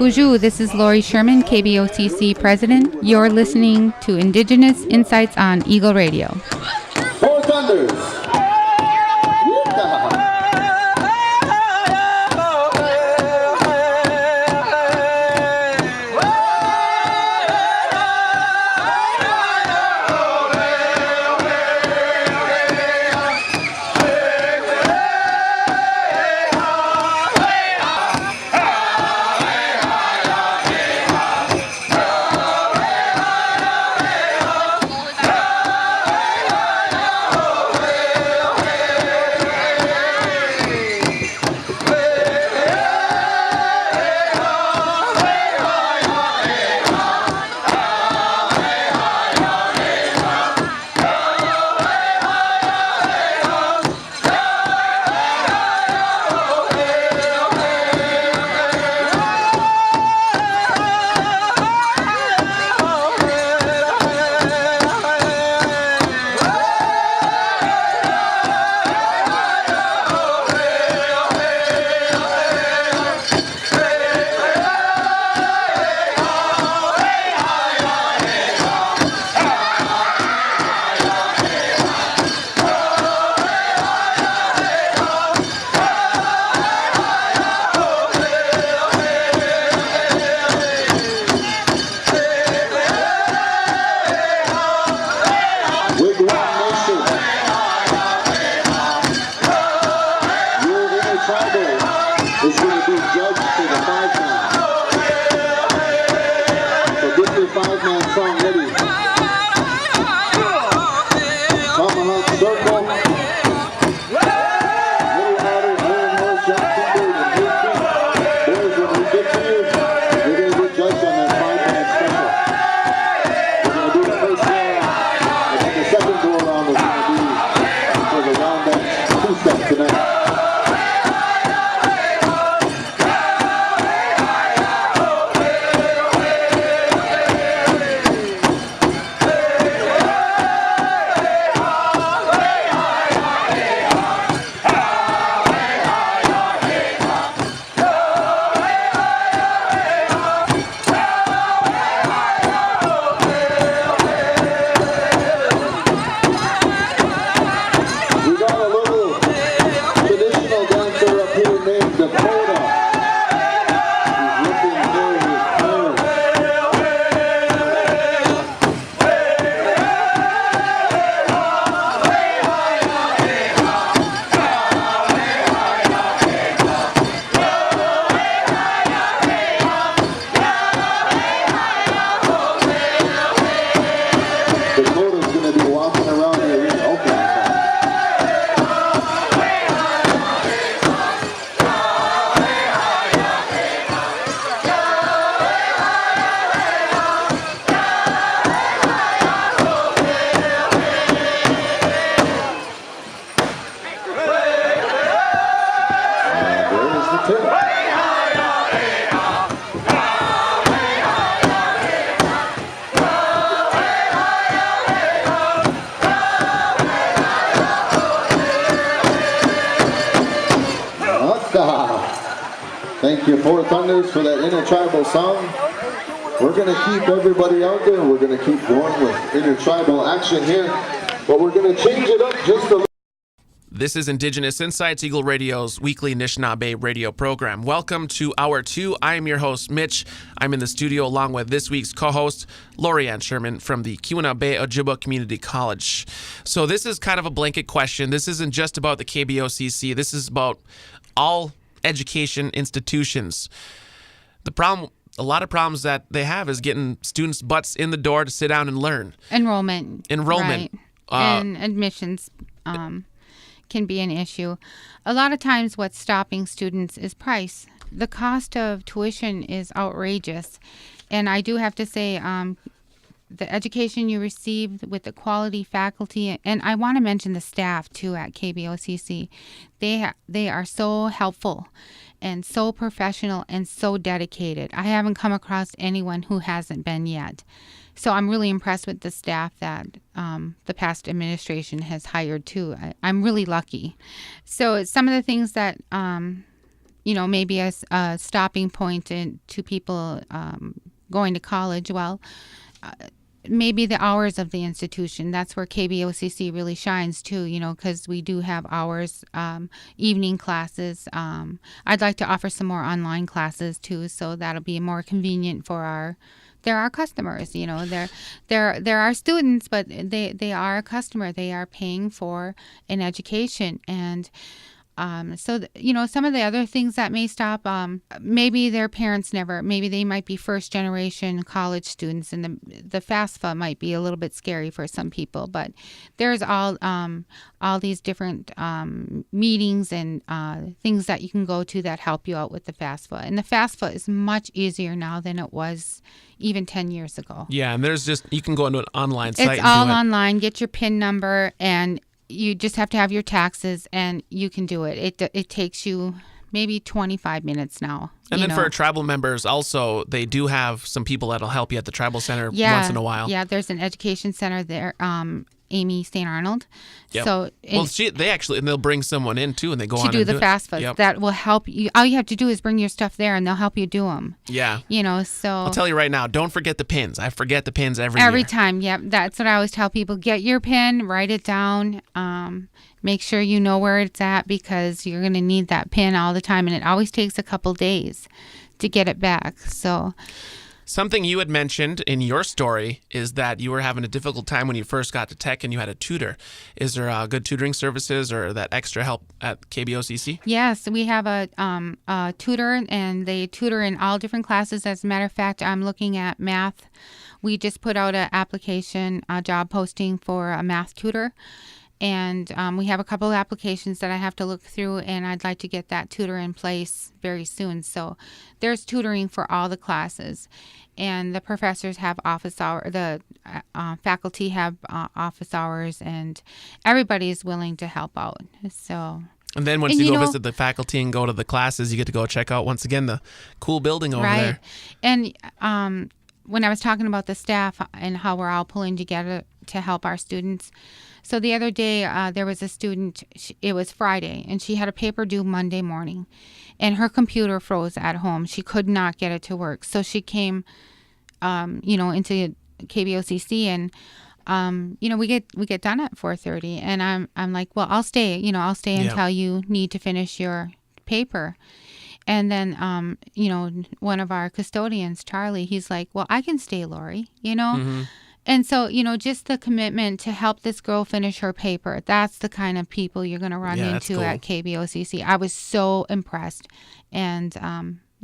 Bonjour, this is Lori Sherman, KBOCC President. You're listening to Indigenous Insights on Eagle Radio. Four Thunders. Thank you, Four Thunders, for that intertribal song. We're going to keep everybody out there. We're going to keep going with intertribal action here, but we're going to change it up just a little. This is Indigenous Insights, Eagle Radio's weekly Anishinaabe radio program. Welcome to Hour 2. I am your host, Mitch. I'm in the studio along with this week's co-host, Ann Sherman from the Keweenaw Ojibwa Community College. So this is kind of a blanket question. This isn't just about the KBOCC. This is about all education institutions. A lot of problems that they have is getting students' butts in the door to sit down and learn. Enrollment. Right. And admissions can be an issue. A lot of times what's stopping students is price. The cost of tuition is outrageous. And I do have to say, the education you received with the quality faculty, and I want to mention the staff too at KBOCC. They are so helpful and so professional and so dedicated. I haven't come across anyone who hasn't been yet. So I'm really impressed with the staff that the past administration has hired too. I'm really lucky. So some of the things that maybe a stopping point to people going to college. Well, maybe the hours of the institution. That's where KBOCC really shines too, because we do have hours, evening classes. I'd like to offer some more online classes too, so that'll be more convenient for they're our customers, they're our students, but they are a customer. They are paying for an education. And so some of the other things that may stop, maybe their parents maybe they might be first generation college students, and the FAFSA might be a little bit scary for some people, but there's all these different meetings and things that you can go to that help you out with the FAFSA. And the FAFSA is much easier now than it was even 10 years ago. Yeah, and you can go into an online site. It's all online. Get your PIN number, and you just have to have your taxes, and you can do it. It takes you maybe 25 minutes now. And then for tribal members, also, they do have some people that'll help you at the tribal center once in a while. Yeah, there's an education center there, Amy St. Arnold. Yep. So they'll bring someone in too, and they go on to do the FAFSA. Yep. That will help you. All you have to do is bring your stuff there, and they'll help you do them. Yeah. So I'll tell you right now, don't forget the pins. I forget the pins every year. time. Yep. That's what I always tell people. Get your pin, write it down. Make sure you know where it's at, because you're going to need that pin all the time, and it always takes a couple days to get it back. So. Something you had mentioned in your story is that you were having a difficult time when you first got to tech and you had a tutor. Is there good tutoring services or that extra help at KBOCC? Yes, we have a tutor, and they tutor in all different classes. As a matter of fact, I'm looking at math. We just put out an application, a job posting for a math tutor. And we have a couple of applications that I have to look through, and I'd like to get that tutor in place very soon. So there's tutoring for all the classes, and the professors have office hours, the faculty have office hours, and everybody is willing to help out. So. And then once you go visit the faculty and go to the classes, you get to go check out, once again, the cool building over there. And when I was talking about the staff and how we're all pulling together to help our students. So the other day, there was a student, it was Friday, and she had a paper due Monday morning, and her computer froze at home. She could not get it to work. So she came, into KBOCC, and, we get done at 4:30, and I'm like, well, I'll stay until you need to finish your paper. And then, one of our custodians, Charlie, he's like, well, I can stay, Lori, Mm-hmm. And so, just the commitment to help this girl finish her paper, that's the kind of people you're going to run into cool. at KBOCC. I was so impressed. And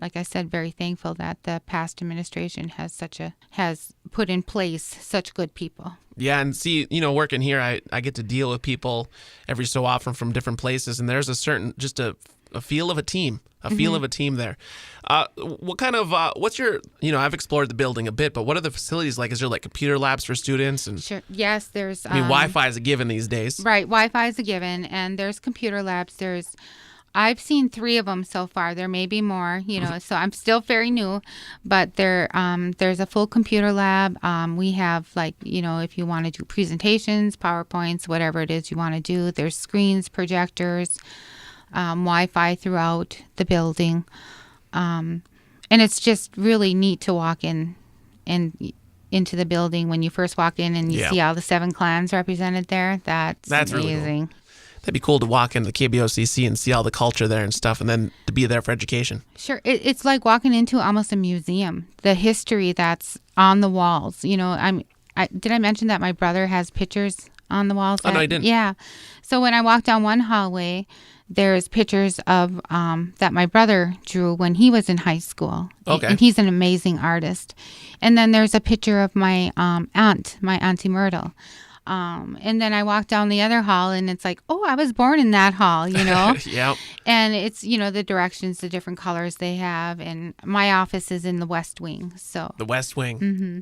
like I said, very thankful that the past administration has put in place such good people. Yeah, and see, working here, I get to deal with people every so often from different places, and there's a certain, just a feel of a team. Feel of a team there. What kind of, what's your, I've explored the building a bit, but what are the facilities like? Is there like computer labs for students? And Sure. Yes, there's. Wi-Fi is a given these days. Right. Wi-Fi is a given, and there's computer labs. I've seen 3 of them so far. There may be more, so I'm still very new, but there's a full computer lab. We have if you want to do presentations, PowerPoints, whatever it is you want to do, there's screens, projectors, Wi-Fi throughout the building. And it's just really neat to walk in and into the building when you first walk in and you see all the 7 clans represented there. That's amazing. Really cool. That'd be cool to walk into KBOCC and see all the culture there and stuff, and then to be there for education. Sure. It's like walking into almost a museum. The history that's on the walls. Did I mention that my brother has pictures on the walls? Oh, no, I didn't. Yeah. So when I walk down one hallway, there's pictures of that my brother drew when he was in high school. Okay. And he's an amazing artist. And then there's a picture of my aunt, my Auntie Myrtle. And then I walk down the other hall, and it's like, oh, I was born in that hall, Yep. And it's, the directions, the different colors they have. And my office is in the West Wing. So The West Wing. Mm-hmm.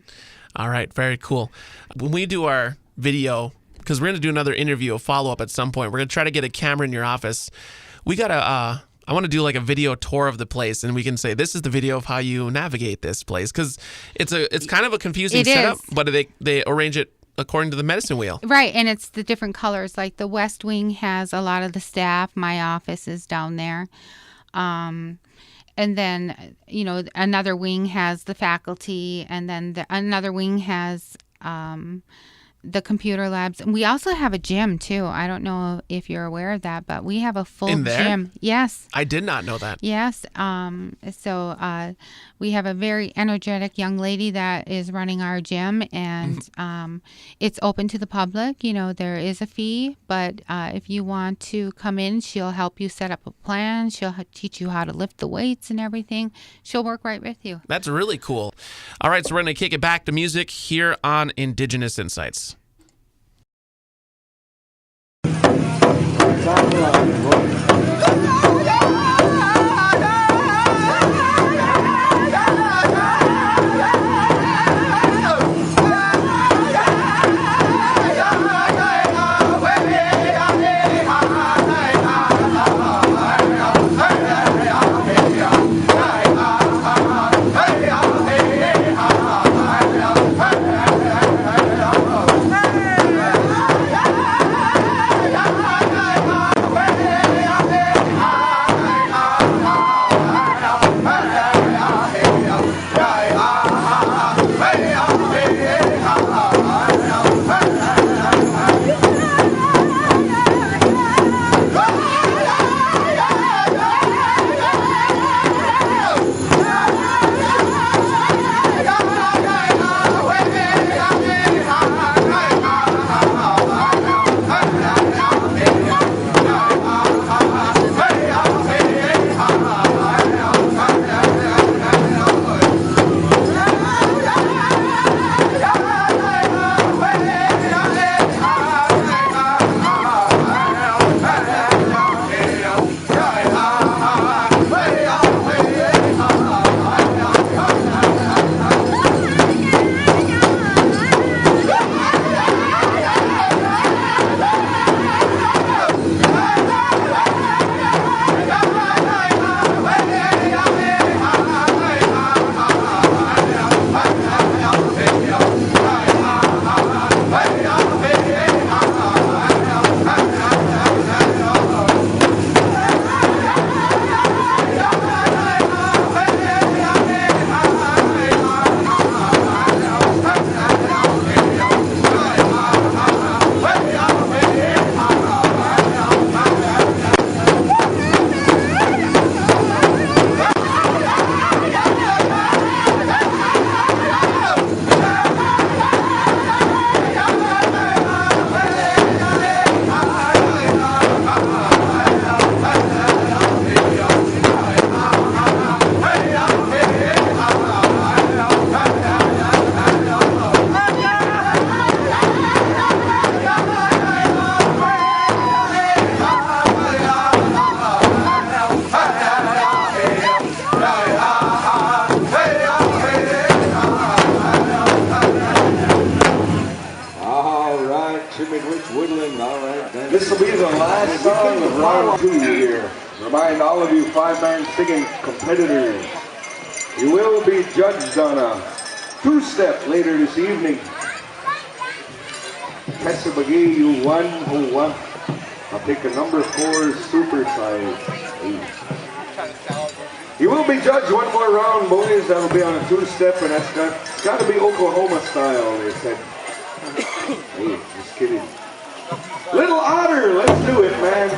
All right. Very cool. When we do our video, because we're going to do another interview, a follow-up at some point, we're going to try to get a camera in your office. We got to... I want to do like a video tour of the place, and we can say this is the video of how you navigate this place, because it's kind of a confusing setup, but they arrange it according to the medicine wheel. Right, and it's the different colors. Like the West Wing has a lot of the staff. My office is down there. And then, another wing has the faculty, and then another wing has the computer labs. And we also have a gym, too. I don't know if you're aware of that, but we have a full In there? gym. Yes. I did not know that. Yes. So we have a very energetic young lady that is running our gym, and it's open to the public. There is a fee, but if you want to come in, she'll help you set up a plan. She'll teach you how to lift the weights and everything. She'll work right with you. That's really cool. All right, so we're going to kick it back to music here on Indigenous Insights. This will be the last song of round 2 here. Remind all of you five-man singing competitors, you will be judged on a two-step later this evening. Tessa McGee, you won, who won? I'll take a number 4 super size 8. You will be judged one more round, boys. That'll be on a two-step, and it's got to be Oklahoma style, they said. Hey, just kidding. Little Otter, let's do it, man.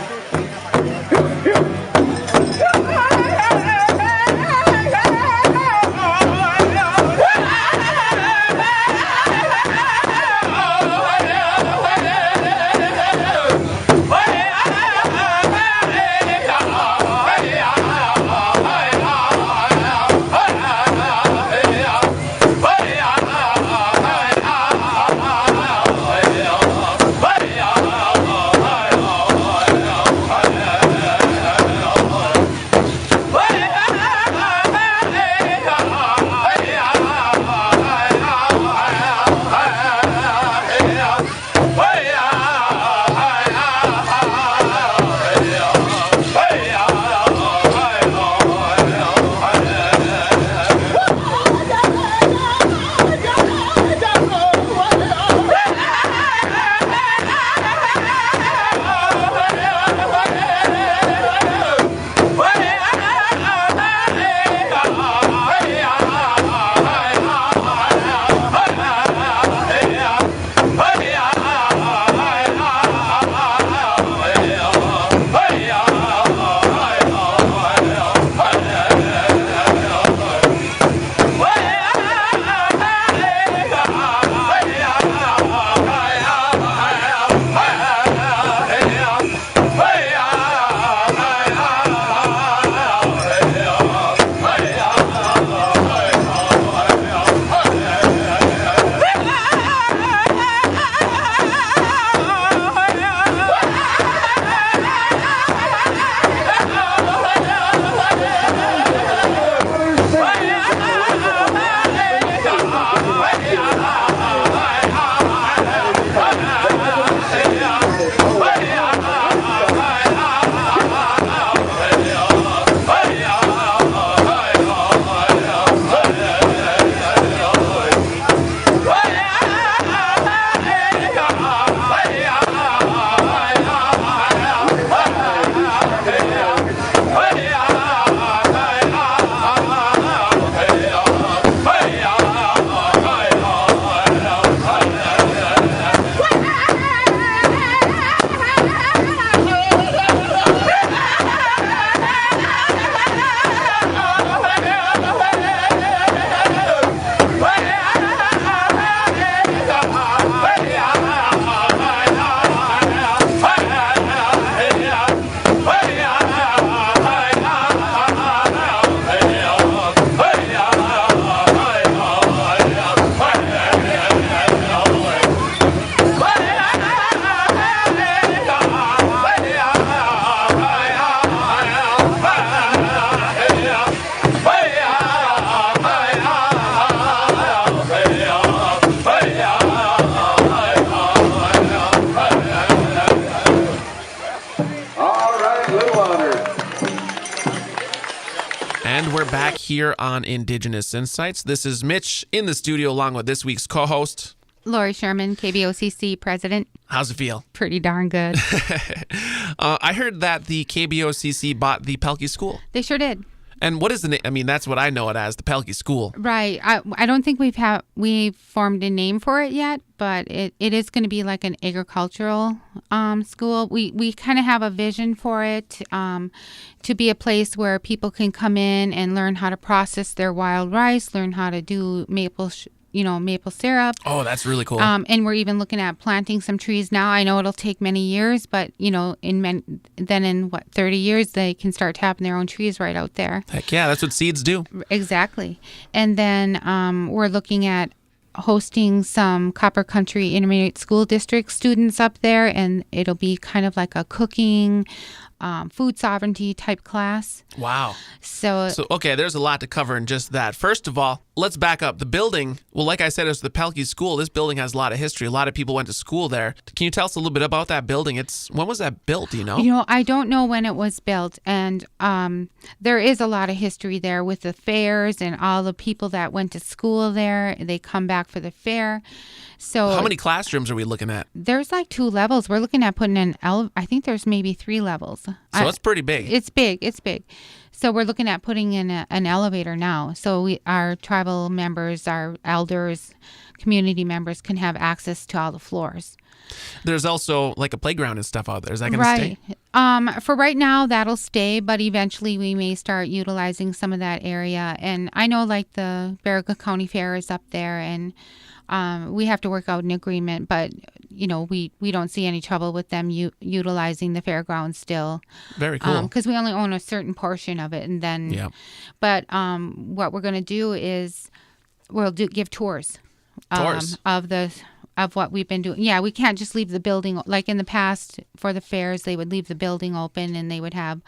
And we're back here on Indigenous Insights. This is Mitch in the studio along with this week's co-host, Lori Sherman, KBOCC president. How's it feel? Pretty darn good. I heard that the KBOCC bought the Pelkey School. They sure did. And what is the name? I mean, that's what I know it as, the Pelkey School. Right. I don't think we've formed a name for it yet, but it is going to be like an agricultural school. We kind of have a vision for it to be a place where people can come in and learn how to process their wild rice, learn how to do maple syrup. Oh, that's really cool. And we're even looking at planting some trees now. I know it'll take many years, but in 30 years they can start tapping their own trees right out there. Heck yeah, that's what seeds do. Exactly. And then we're looking at hosting some Copper Country Intermediate School District students up there, and it'll be kind of like a cooking, food sovereignty type class. Wow. So okay, there's a lot to cover in just that. First of all, let's back up. The building, well, like I said, it's the Pelkey School. This building has a lot of history. A lot of people went to school there. Can you tell us a little bit about that building? When was that built, do you know? I don't know when it was built, and there is a lot of history there with the fairs and all the people that went to school there. They come back for the fair. So how many classrooms are we looking at? There's like 2 levels. We're looking at putting I think there's maybe 3 levels. So it's pretty big. It's big. So we're looking at putting in an elevator now. So our tribal members, our elders, community members can have access to all the floors. There's also like a playground and stuff out there. Is that going to stay? Right. For right now, that'll stay, but eventually we may start utilizing some of that area. And I know like the Barraga County Fair is up there, and we have to work out an agreement, but we don't see any trouble with them utilizing the fairgrounds still. Very cool. Because we only own a certain portion of it, and then. Yeah. But what we're going to do is give tours. Tours of what we've been doing. Yeah, we can't just leave the building like in the past for the fairs. They would leave the building open and they would have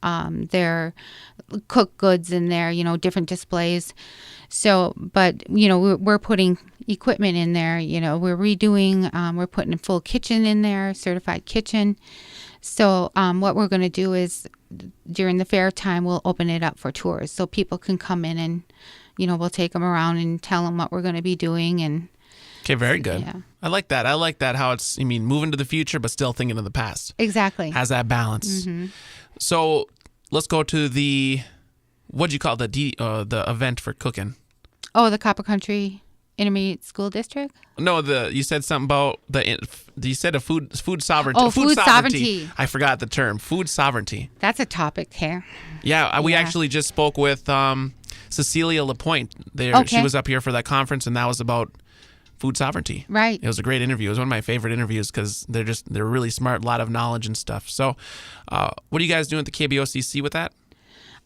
their cooked goods in there, different displays. So, but we're putting equipment in there. We're redoing. We're putting a full kitchen in there, certified kitchen. So, what we're going to do is during the fair time, we'll open it up for tours, so people can come in and we'll take them around and tell them what we're going to be doing. And okay, very good. Yeah. I like that. How it's, moving to the future, but still thinking of the past. Exactly. Has that balance. Mm-hmm. So let's go to what'd you call the event for cooking? Oh, the Copper Country Intermediate School District? No, you said something about you said a food sovereignty. Oh, food sovereignty. I forgot the term. Food sovereignty. That's a topic here. Yeah, we actually just spoke with Cecilia LaPointe. Okay. She was up here for that conference, and that was about food sovereignty. Right. It was a great interview. It was one of my favorite interviews because they're really smart, a lot of knowledge and stuff. So, what are you guys doing at the KBOCC with that?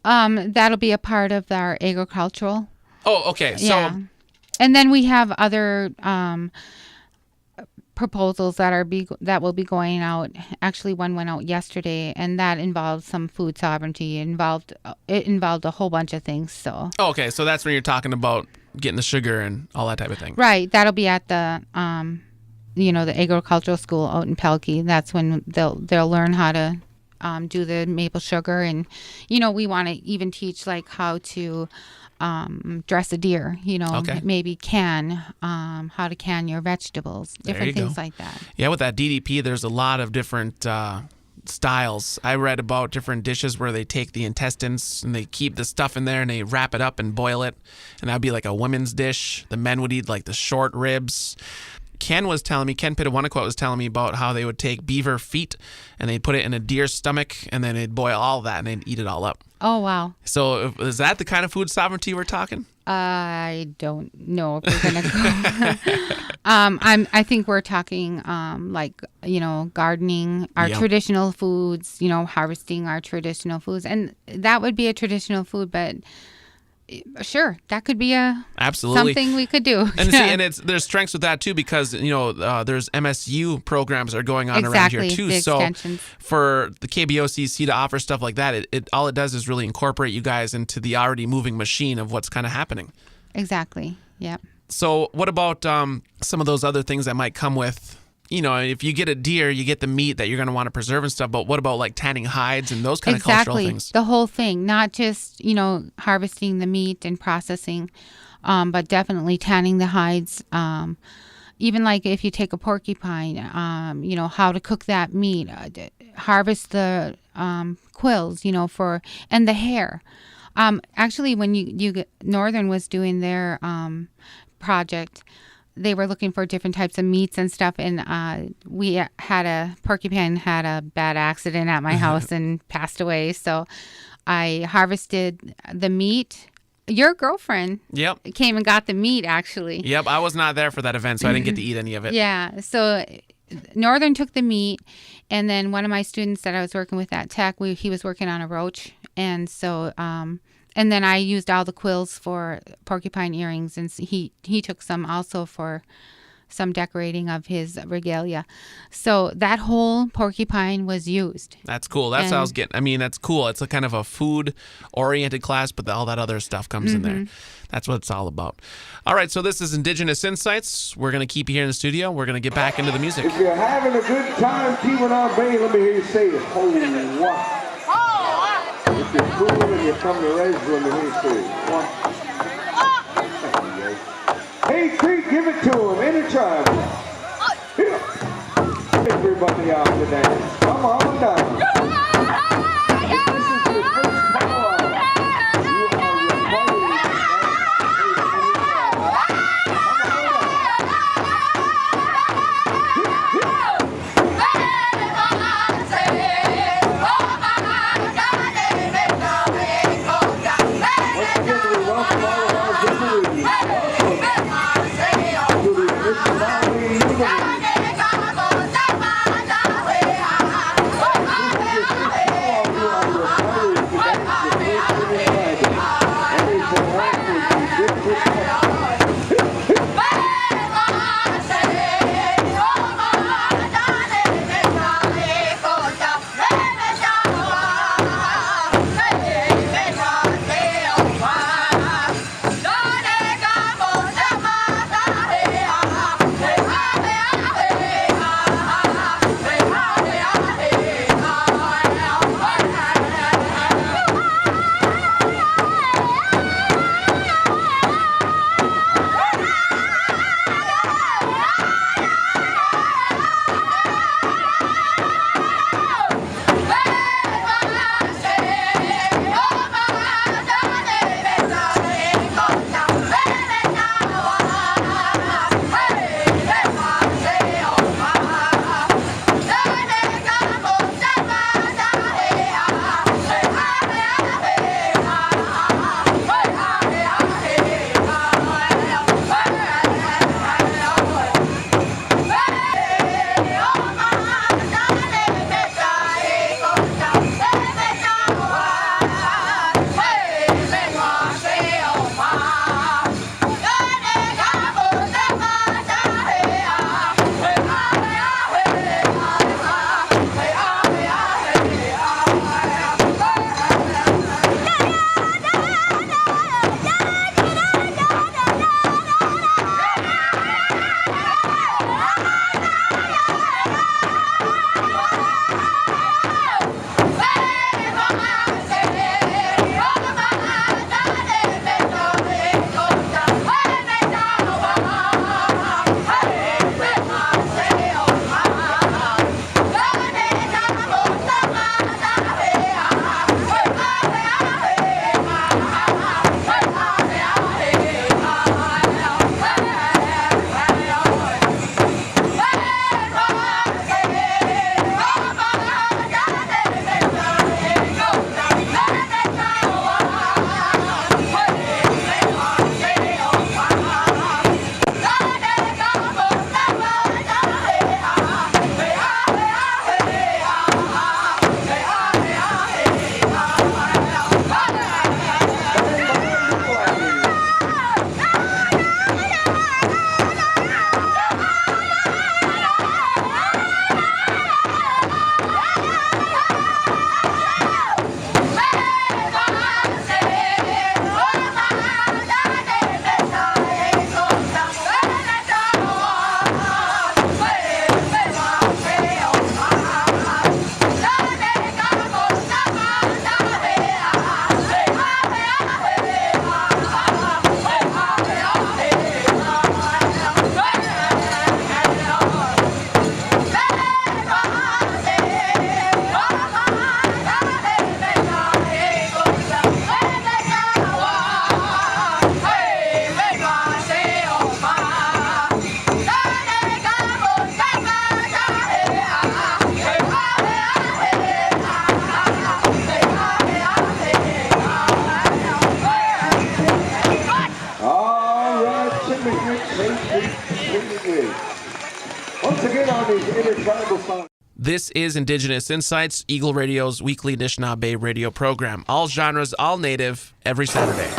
That'll be a part of our agricultural. Oh, okay. So, yeah. And then we have other proposals that will be going out. Actually, one went out yesterday, and that involved some food sovereignty. It involved a whole bunch of things. So. Oh, okay. So that's when you're talking about getting the sugar and all that type of thing. Right. That'll be at the the agricultural school out in Pelkey. That's when they'll learn how to do the maple sugar, and we want to even teach like how to dress a deer, Okay. maybe how to can your vegetables, different things like that. Yeah, with that DDP, there's a lot of different styles. I read about different dishes where they take the intestines and they keep the stuff in there and they wrap it up and boil it. And that'd be like a women's dish. The men would eat like the short ribs. Ken Pitawanaquat was telling me about how they would take beaver feet and they'd put it in a deer's stomach and then they'd boil all that and they'd eat it all up. Oh, wow. So is that the kind of food sovereignty we're talking? I don't know if we're gonna go. I think we're talking like, you know, gardening, our traditional foods, you know, harvesting our traditional foods, and that would be a traditional food. But sure, that could be absolutely something we could do. And see, and there's strengths with that too, because you know there's MSU programs that are going on around here too. The so extensions. For the KBOCC to offer stuff like that, it all it does is really incorporate you guys into the already moving machine of what's kind of happening. Exactly. Yep. So what about some of those other things that might come with? You know, if you get a deer, you get the meat that you're going to want to preserve and stuff. But what about like tanning hides and those kind of cultural things? The whole thing, not just, you know, harvesting the meat and processing, but definitely tanning the hides. Even like if you take a porcupine, you know, how to cook that meat, harvest the quills, you know, and the hair. Actually, when Northern was doing their project, they were looking for different types of meats and stuff, and porcupine had a bad accident at my house and passed away. So I harvested the meat. Your girlfriend came and got the meat, actually. Yep, I was not there for that event, so I didn't get to eat any of it. Yeah, so Northern took the meat, and then one of my students that I was working with at Tech, he was working on a roach, and so and then I used all the quills for porcupine earrings, and he took some also for some decorating of his regalia. So that whole porcupine was used. That's cool. That's what I was getting. I mean, that's cool. It's a kind of a food-oriented class, but all that other stuff comes in there. That's what it's all about. All right, so this is Indigenous Insights. We're going to keep you here in the studio. We're going to get back into the music. If you're having a good time, Keweenaw Bay, let me hear you say it. Oh, wow. If you're cool and you're from the res, let me hear you say it. One. Hey, Creek, give it to him. Intertribe. Here. Everybody out to dance. Come on down. If this is your first power, you are required to This is your on these intertribal songs. This is Indigenous Insights, Eagle Radio's weekly Anishinaabe radio program. All genres, all native, every Saturday.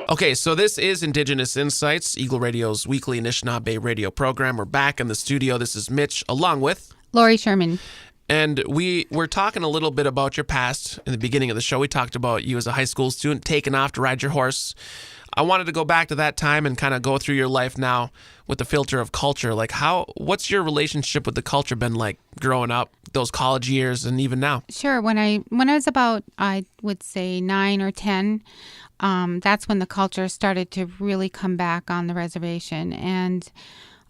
Okay, so this is Indigenous Insights, Eagle Radio's weekly Anishinaabe radio program. We're back in the studio. This is Mitch, along with Lori Sherman. And we were talking a little bit about your past in the beginning of the show. We talked about you as a high school student taking off to ride your horse. I wanted to go back to that time and kind of go through your life now with the filter of culture. Like, what's your relationship with the culture been like growing up, those college years, and even now? Sure. When I was about, I would say 9 or 10, that's when the culture started to really come back on the reservation. And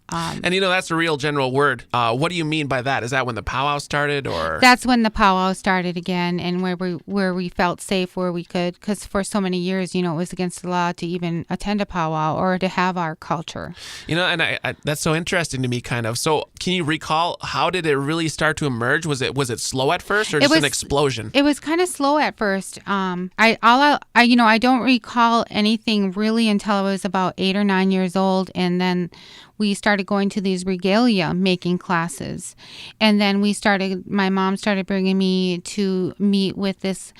that's a real general word. What do you mean by that? Is that when the powwow started, or? That's when the powwow started again, and where we felt safe, where we could, because for so many years, it was against the law to even attend a powwow or to have our culture. And I that's so interesting to me, kind of. So, can you recall how did it really start to emerge? Was it slow at first, or just an explosion? It was kind of slow at first. I don't recall anything really until I was about 8 or 9 years old, and then we started going to these regalia making classes. And then my mom started bringing me to meet with this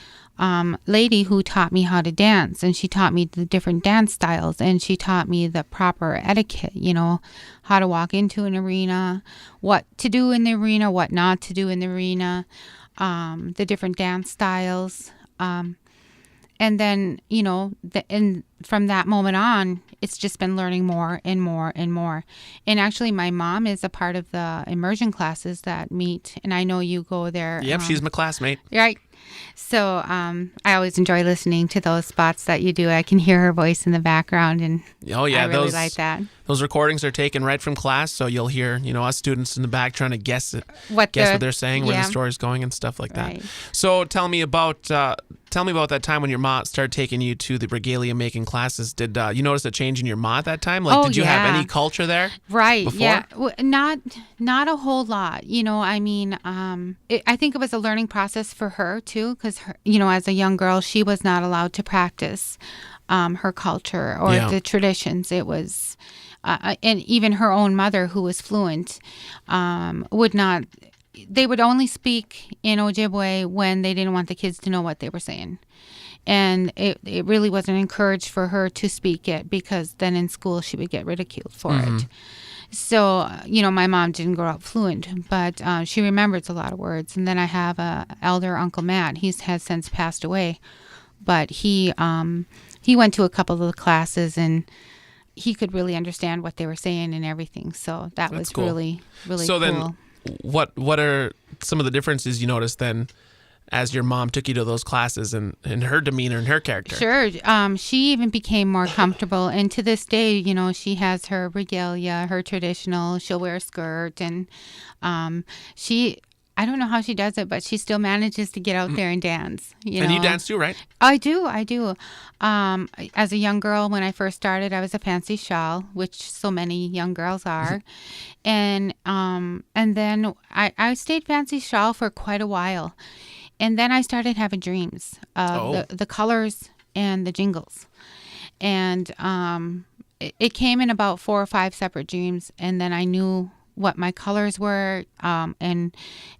lady who taught me how to dance. And she taught me the different dance styles. And she taught me the proper etiquette, how to walk into an arena, what to do in the arena, what not to do in the arena, the different dance styles. And then, and from that moment on, it's just been learning more and more and more. And actually, my mom is a part of the immersion classes that meet, and I know you go there. Yep, she's my classmate. Right. So I always enjoy listening to those spots that you do. I can hear her voice in the background, and I really like that. Those recordings are taken right from class, so you'll hear, us students in the back trying to guess what they're saying, where the story's going, and stuff like that. So tell me about that time when your mom started taking you to the regalia making classes. Did you notice a change in your mom at that time? Did you have any culture there? Right. Before? Yeah. Not a whole lot. I think it was a learning process for her too, because as a young girl, she was not allowed to practice her culture or the traditions. It was, and even her own mother, who was fluent, would not. They would only speak in Ojibwa when they didn't want the kids to know what they were saying. And it really wasn't encouraged for her to speak it, because then in school she would get ridiculed for it. So, my mom didn't grow up fluent, but she remembers a lot of words. And then I have a elder Uncle Matt. He has since passed away, but he went to a couple of the classes, and he could really understand what they were saying and everything. So that's was cool. really, really cool. Then what are some of the differences you noticed then as your mom took you to those classes and her demeanor and her character? Sure. She even became more comfortable. And to this day, she has her regalia, her traditional, she'll wear a skirt. And I don't know how she does it, but she still manages to get out there and dance. And you dance too, right? I do. As a young girl, when I first started, I was a fancy shawl, which so many young girls are. And then I stayed fancy shawl for quite a while. And then I started having dreams of the colors and the jingles. And it came in about 4 or 5 separate dreams. And then I knew what my colors were. And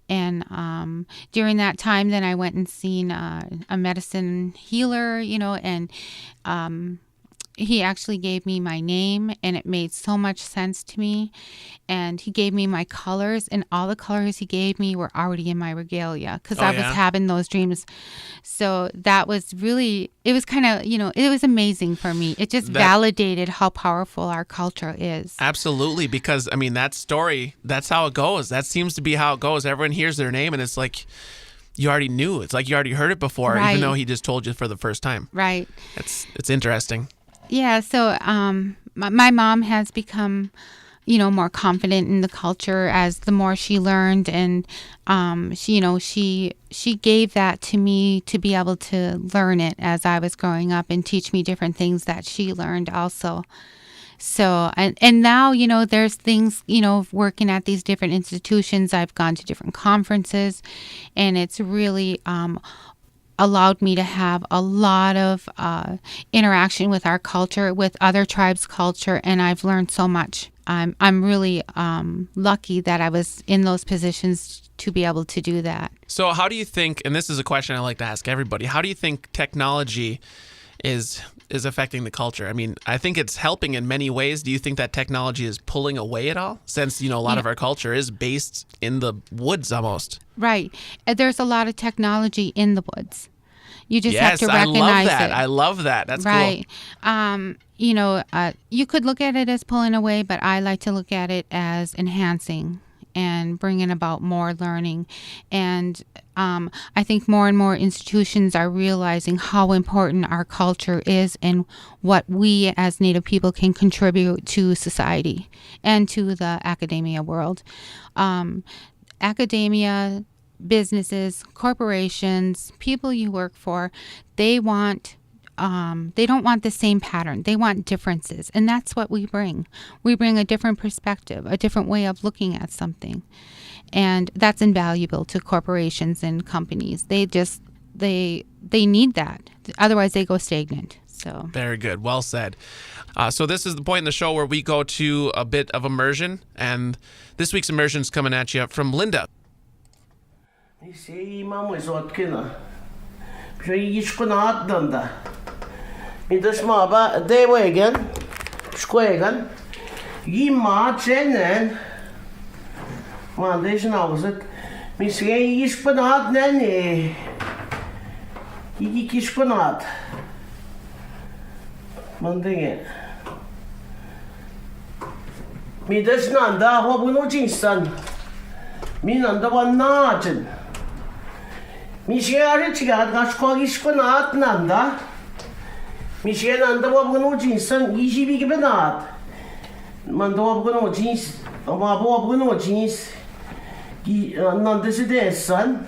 during that time, then I went and seen a medicine healer, and he actually gave me my name, and it made so much sense to me. And he gave me my colors, and all the colors he gave me were already in my regalia, because I was having those dreams. So that was really, it was kind of, it was amazing for me. It just validated how powerful our culture is. Absolutely, because, that story, that's how it goes. That seems to be how it goes. Everyone hears their name, and it's like, you already knew. It's like you already heard it before, even though he just told you for the first time. Right. It's interesting. Yeah, so my mom has become, more confident in the culture as the more she learned, and she gave that to me to be able to learn it as I was growing up and teach me different things that she learned also. So, and now, there's things, working at these different institutions. I've gone to different conferences, and it's really allowed me to have a lot of interaction with our culture, with other tribes' culture, and I've learned so much. I'm really lucky that I was in those positions to be able to do that. So how do you think, and this is a question I like to ask everybody, how do you think technology is is affecting the culture? I mean, I think it's helping in many ways. Do you think that technology is pulling away at all? Since, a lot of our culture is based in the woods almost. Right. There's a lot of technology in the woods. You just have to recognize it. I love that. That's right. Cool. You could look at it as pulling away, but I like to look at it as enhancing and bringing about more learning. And I think more and more institutions are realizing how important our culture is and what we as Native people can contribute to society and to the academia world. Academia, businesses, corporations, people you work for, they don't want the same pattern. They want differences. And that's what we bring. We bring a different perspective, a different way of looking at something. And that's invaluable to corporations and companies. They need that. Otherwise they go stagnant. So very good. Well said. So this is the point in the show where we go to a bit of immersion. And this week's immersion is coming at you from Linda. You see, Mom was what killer. So you should not done that. In the small but they way again. Square again. Ye march in then. Man, this now was it. Me say, you should not then. You should not. Man, thing it. Me does not da what we know, son. Me none the one nagin. Mi share chigat gas kogish panat nanda. Mi share nanda wabgano jinsan easy big banat. Mando wabgano jeans, wabgano jeans. Nanda side son.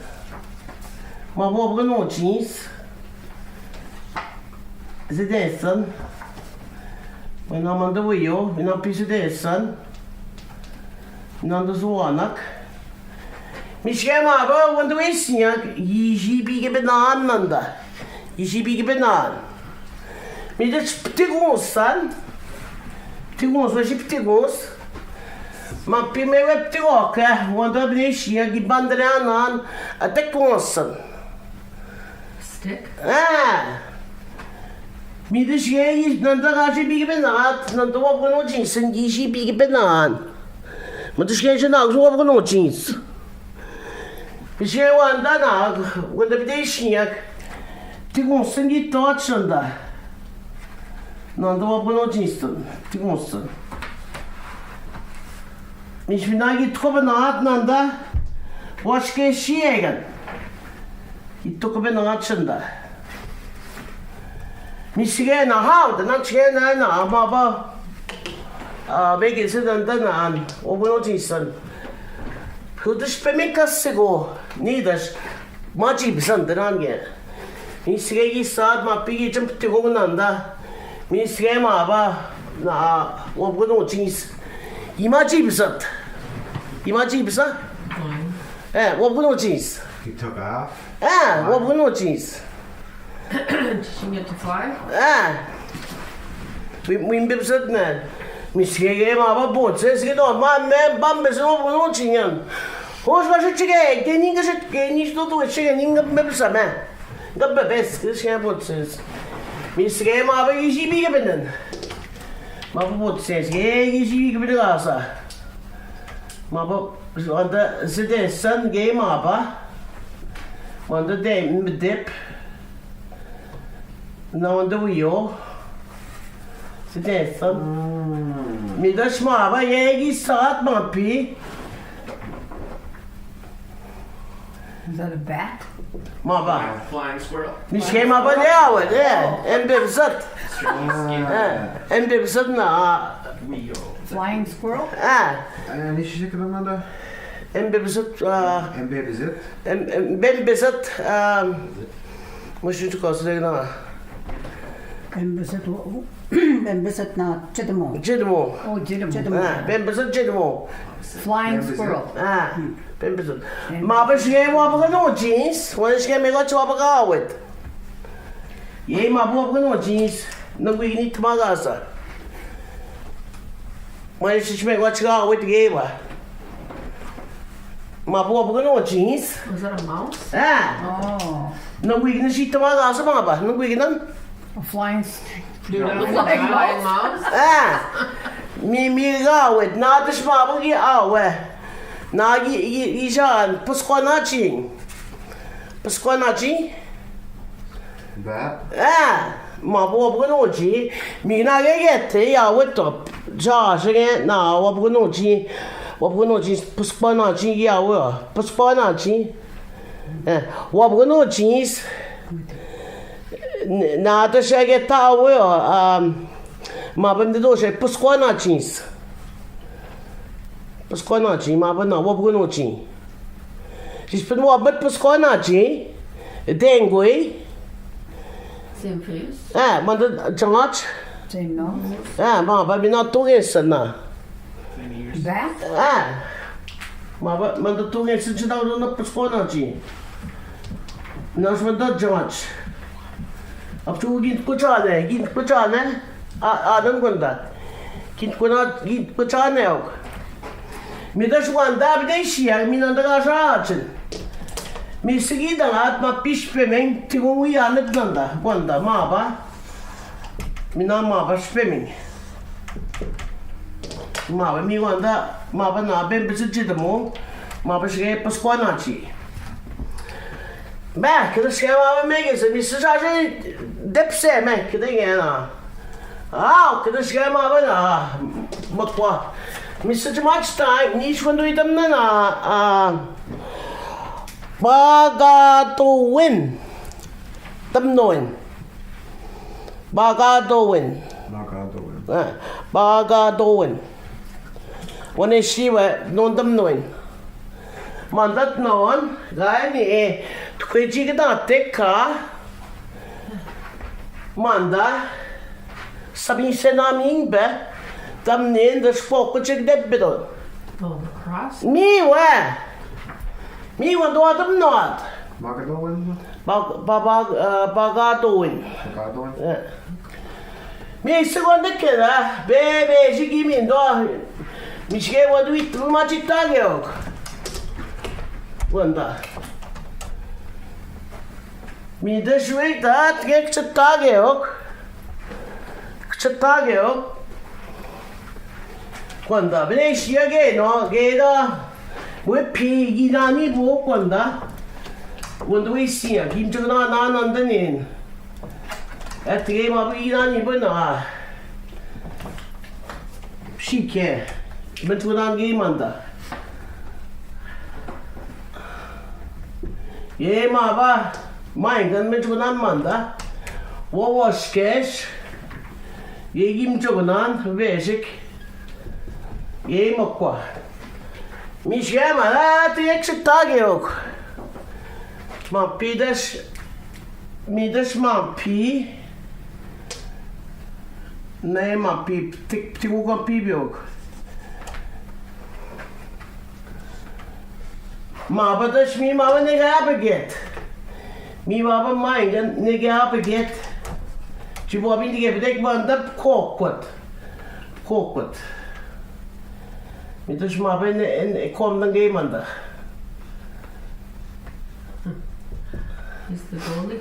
Ma wabgano jeans. Side son. When I'm on the way, when I'm piece of son. Nanda Zuanak. Misschien maar, want we zien je ziet bij banaan nanda, je ziet bij banaan. Maar dat is ptigons dan, ptigons was je ptigons. Maar bij mij werd ptigok, want dat is je die banderen aan, het ptigons dan. Stick. Maar dus je nanda gaat je bij banaan, nanda wat we nog eens en je ziet bij banaan. Maar dus je nou zo wat we nog eens. Je want daarna, want dat betekent niet, die moesten niet touchen daar. Nou, dat was nog niet zo, die moesten. Als we nou niet komen naar het daar, was geen scheren. Je toch ben naar het daar. Misschien naar houden, dan scheren naar, maar weet je, ze dan aan, op nog niet zo. Goed is bij mij kassego, niet dat maji bezand eraan. Misschien je staat maar pije jump te gaan aan dat. Misschien maar na op genoeg jeans. Imaji bezand. Imaji bezand. Op genoeg jeans. You took off. Op genoeg jeans. Teaching it to fly. We bezand man. Misschien maar boot. Ze zeggen dan man bam bezand op genoeg jeans. Hoe was het chege? Die niet gezet, niet tot het chege, niet met samen. Dat best, dus geen botsens. Misschien maar we je ziet wie binnen. Maar botsens, je ziet wie binnen gasa. Maar want ze de sun game apa. Want de dip. Nou de wio. Ze de sun. Mi dat maar je staat maar pi. Is that a bat? Maar Flying squirrel. misschien maar bij jou, en bezat. En bezat na. Flying squirrel? En is je zeker Amanda? En bezat. En baby zit? En ben bezat. Moest je het kosten zeggen nou? Ben bezit na Chidamo. Jidmo. Oh, Chidamo. Ben bezat Jidmo. Flying squirrel. Ben bezat. Maar als je wat genoeg jeans, want als je me wat wat gehouden. Je maar wat genoeg jeans, dan moet je niet te maken. Maar als je me wat gehouden geven. Maar wat genoeg jeans. Was that a mouse? Oh. Dan moet je niet te maken, maar dan moet je dan. A flying Do that flying mouse? Mi gawet na das mabel gi awe. Na gi jan puskona ching. Puskona ching? That? Ma bo no chi. Mi na get ya wet up. Ja shige na wa no chi. Wa no chi puskona ching ya wa. Puskona ching. Wa no chi. Na da shige ta wa ma bem de doce puskona chins. Puskona chi ma ba na wa no chi. Sis pen wa bet puskona chi. Dengui. Simfries. Man de jangat. Same no. Ma ba bina toge sana. That? Ma ba man de toge sin chida na puskona chi. Nas man de jangat. Ab tu gin kuchane. Adam gunda. Gin kuchane ok. Mi da shwanda bide shia mi na da shaachen. Mi sigi da at ma pishpe men tigo wi anet gunda ma ba. Mi na ma ba shpeming. Ma ba mi gunda ma ba na ben bisit de mo. Ma ba shige paskwana chi. Ba kada shige ma ba mege se mi sha je depse me kada ngena. Kada shige ma ba na makwa. Mi such much time ni shwando itam na baga to win. Tam noin. Baga to win. Baga to win. When is she non tam noin. Mandat non guy ni tukiji kita teka manda sabi se naming be tam nin de spok chik det bidon. Oh, cross? Mi do tam not. Magadoin? Bagatoin. Magadoin? Mi seconda keda bebe jigi min do. Mi shige wadu itu machita geok. Wanda. Mi de shwe dat gek chita geok. Chita geok. Wanda bene shia ge no ge da. We pi gidani bo wanda. Wanda we sia kim chana na nandanin. At ge ma bi gidani bo na. Shike. Bentunan ge manda. Ye ma ba maingan bentunan manda. Wo was cash. Ye gim chogonan basic. Ye makwa. Mi shema la ti exitagi ok. Ma pides mi des ma pi. Ne ma pi tik tiguga pi biok. Ma badas mi ma ne ga beget. Mi ma ba maingan ne ga beget. Ci bo bin dige bedek banda kokot. Kokot. Mi dus ma ben en kom dan ge manda. Is the goalie?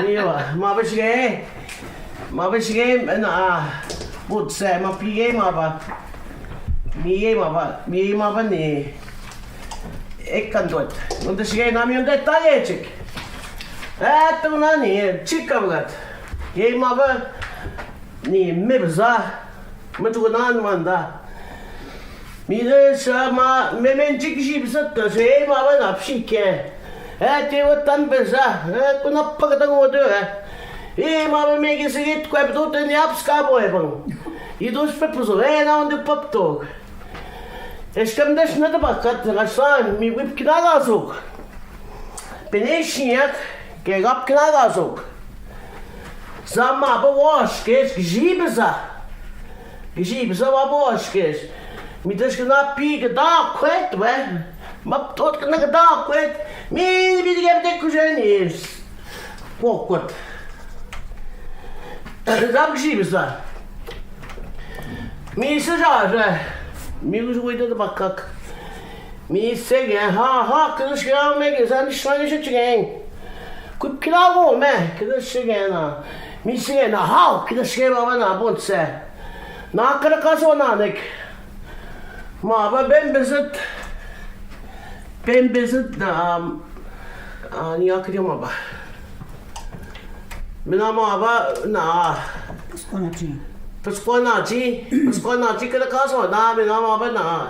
Mi wa ma ba shige. Ma ba shige na bud se ma pige ma ba. Mi ma ba ne. Ek kan dot. Und das shige na mi und detalje chik. Tu na ni chikavgat. Ye ma ba ni mebza. Matunan manda. Mi de sama memen chikshi bisat se ma ba na pshike. Te watan beza. Kuna pagatang odo ma ba mege sigit kwep dot ni apska boy bang. Idus pepuzo na on de poptog. Estem des na de bakat rasan mi wip knagazuk. Beneshiak ge gap knagazuk. Zama ba wash kes gibeza. Gibeza ba wash kes. Mi des na pig da kwet we. Ma tot na da kwet. Mi bi ge de kujenis. Pokot. Zab gibeza. Mi se ja. Mi uite de bacac. Mi segue, que não chega, me que já não chega, já chega. Cuip que lá vou, me, que não chega na. Misschien na hou, kita schema van na bonse. Na kada kaso na nek. Maar ben bezit na niet akkurat maar ba. Mina maar na. Pesconachi kada kaso na mina maar na.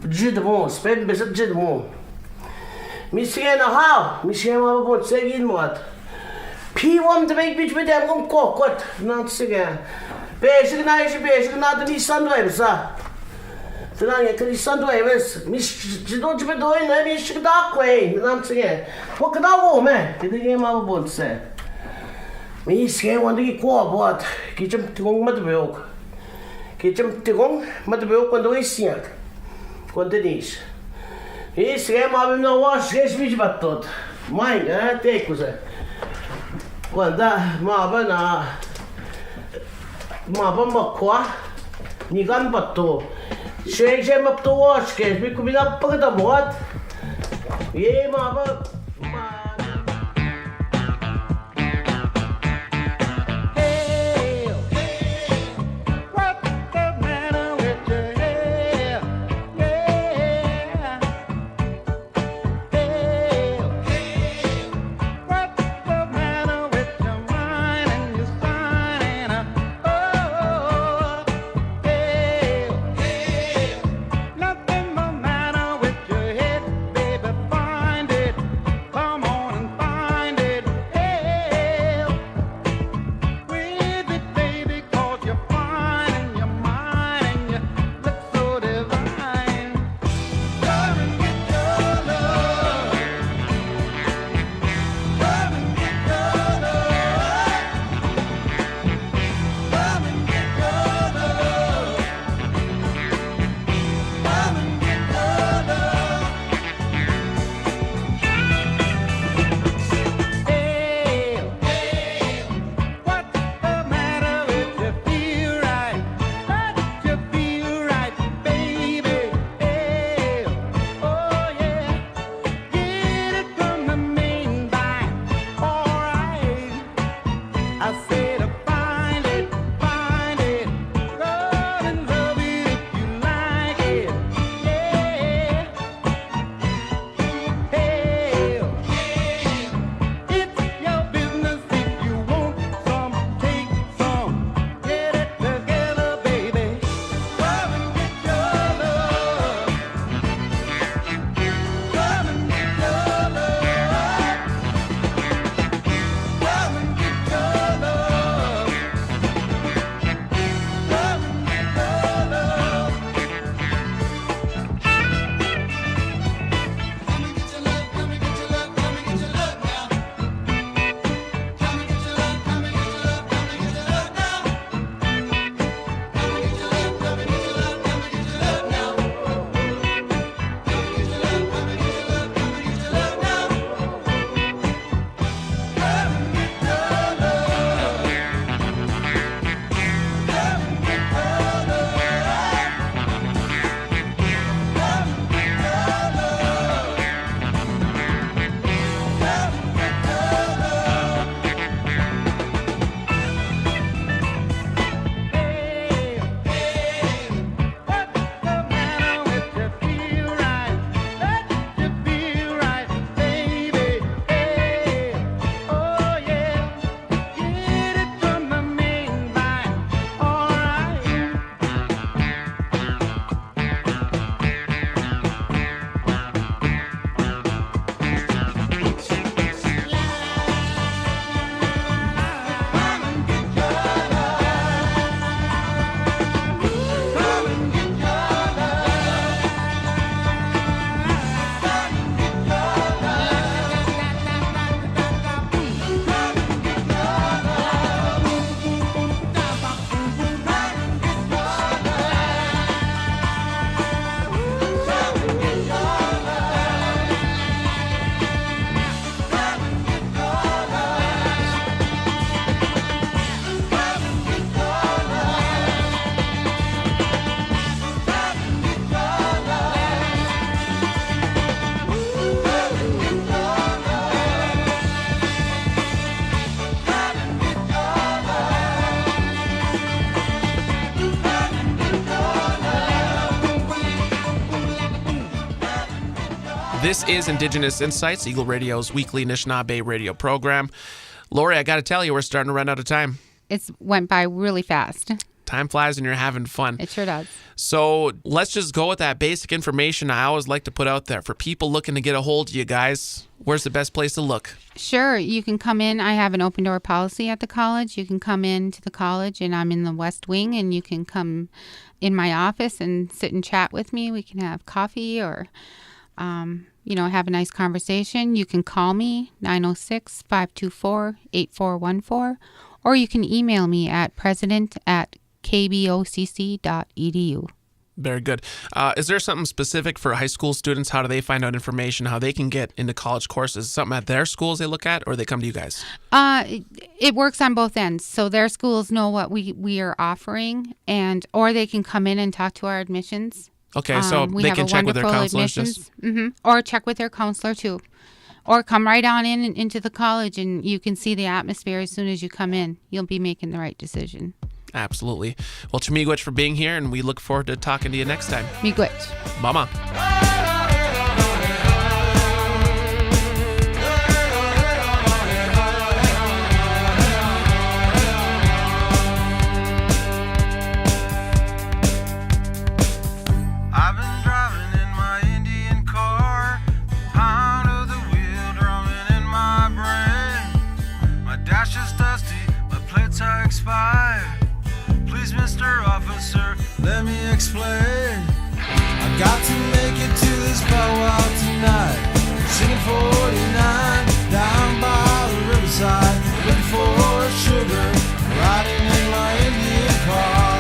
Jidmo, ben bezit jidmo. Misschien na hou, misschien maar bonse in wat. P1 te make bitch met hem om kokot. Nou te zeggen. Bezig na de Nissan drivers sa. Toen je kan Nissan drivers. Je doet je bedoelen hè, je daar kwee. Nou te zeggen. Wat kan dat wel me? Dit is maar wat ze. Mis geen want ik kwam wat. Kijk hem tigong met de welk. Kijk hem tigong met de welk want is zien. Want het is. Is geen maar we nou was geen bitch wat tot. Mijn hè, teken ze. Quando mava na mava makwa ni gan batto je mapto watch ke mi kumina pagda bot ye mava This is Indigenous Insights, Eagle Radio's weekly Anishinaabe radio program. Lori, I got to tell you, we're starting to run out of time. It's went by really fast. Time flies and you're having fun. It sure does. So let's just go with that basic information I always like to put out there. For people looking to get a hold of you guys, where's the best place to look? Sure. You can come in. I have an open door policy at the college. You can come in to the college, and I'm in the West Wing, and you can come in my office and sit and chat with me. We can have coffee or have a nice conversation. You can call me, 906-524-8414, or you can email me at president@kbocc.edu. Very good. Is there something specific for high school students? How do they find out information, how they can get into college courses? Something at their schools they look at, or they come to you guys? It works on both ends. So their schools know what we are offering, or they can come in and talk to our admissions. Okay, so they can check with their counselors? Or check with their counselor too. Or come right on into the college, and you can see the atmosphere as soon as you come in. You'll be making the right decision. Absolutely. Well, to Miigwech for being here, and we look forward to talking to you next time. Miigwech. Mama. Please, Mr. Officer, let me explain. I got to make it to this powwow tonight. Singing 49 down by the riverside, looking for sugar, riding in my Indian car.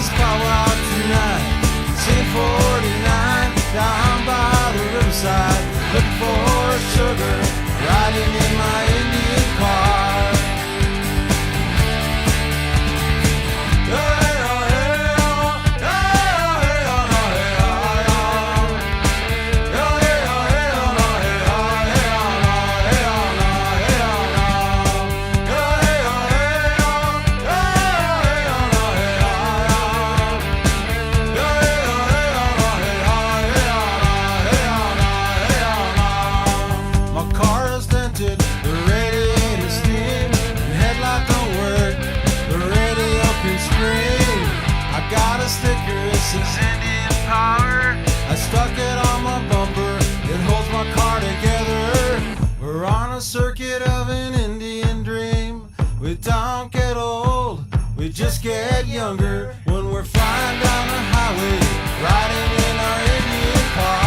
Powwow tonight, sing 49 down by the riverside, looking for sugar, riding in my Indian car. Indian power. I stuck it on my bumper, it holds my car together. We're on a circuit of an Indian dream. We don't get old, we just get younger. When we're flying down the highway, riding in our Indian car.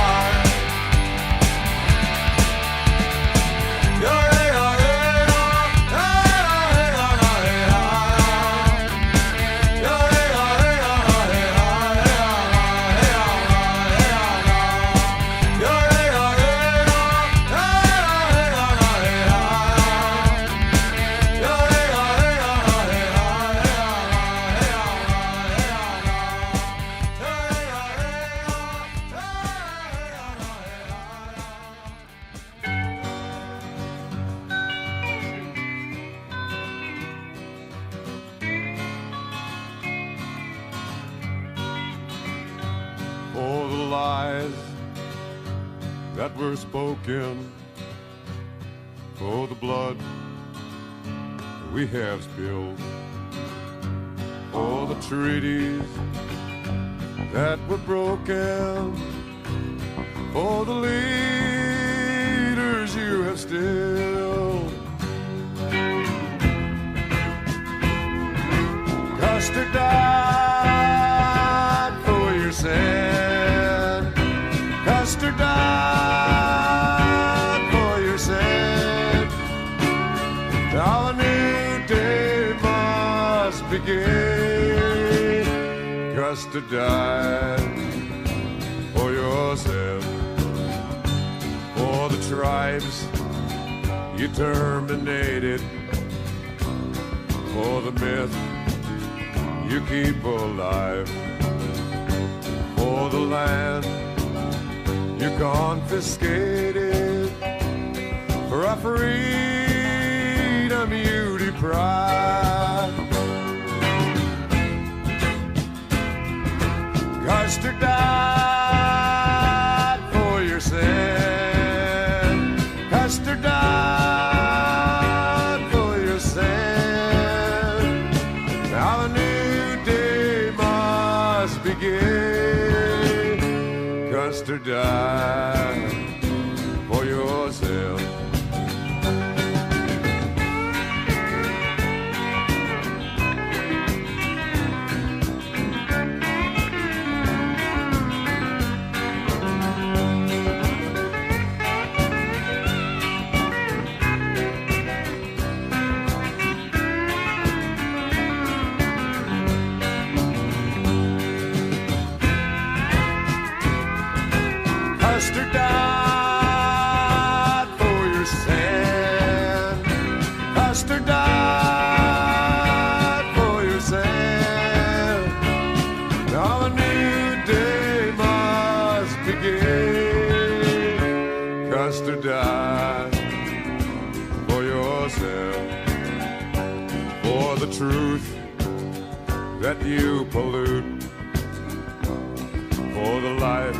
That were spoken, for the blood we have spilled, for the treaties that were broken, for the leaders you have still. Custer died for your sin. Custer died for your sin. Now a new day must begin. just to die for yourself, for the tribes you terminated, for the myth you keep alive, for the land you confiscated, for our freedom you deprive. Custer died for your sin. Custer died for your sin. Now a new day must begin. Custer died for yourself. Custer died for your sin. Custer died for your sin. Now a new day must begin. Custer died for yourself, for the truth that you pollute, for the life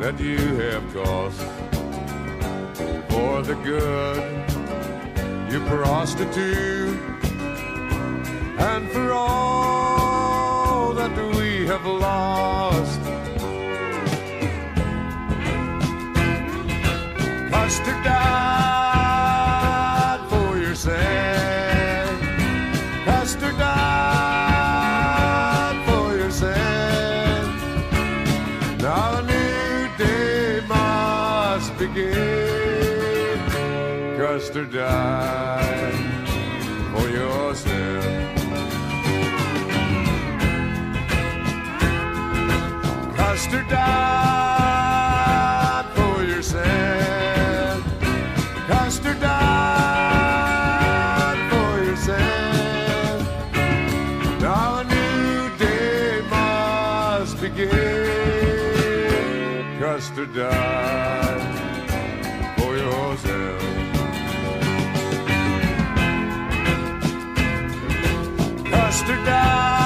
that you have cost, for the good you prostitute, and for all that we have lost. Custer died for your sin. Custer died for your sin. Now a new day must begin. Custer died for yourself. Custer died for your sin. Custer died for your sin. Now a new day must begin. Custer died for yourself. Custer died.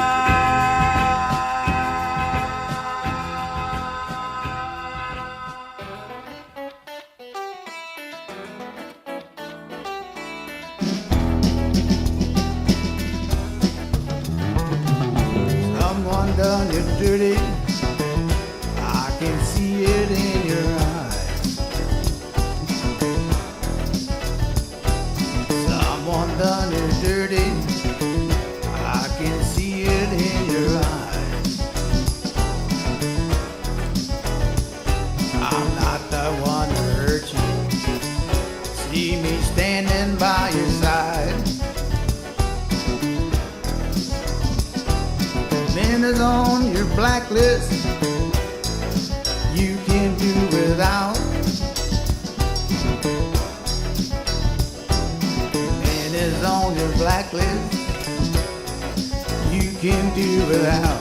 Someone done you dirty. I can see it in your eyes. Someone done you dirty. I can see it in your eyes. I'm not the one who hurt you. See me standing by your side. Man is on your blacklist. You can do without. Man is on your blacklist. You can do without.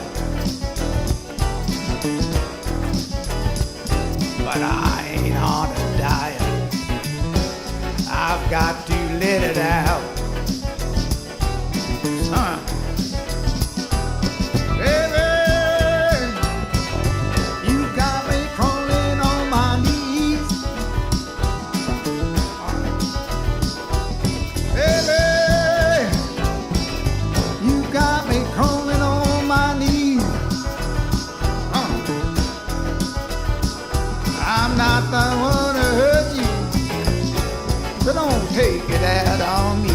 But I ain't on a diet. I've got to let it out. Son. Baby, you got me crawling on my knees. Baby, you got me crawling on my knees. I'm not the one to hurt you, so don't take it out on me.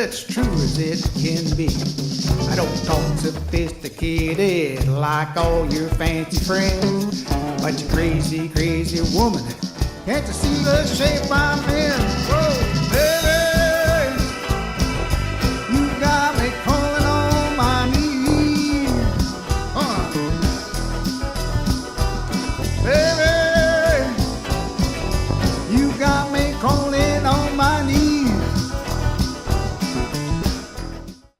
it's true as it can be. I don't talk sophisticated like all your fancy friends, but you crazy, crazy woman, can't you see the shape I'm in?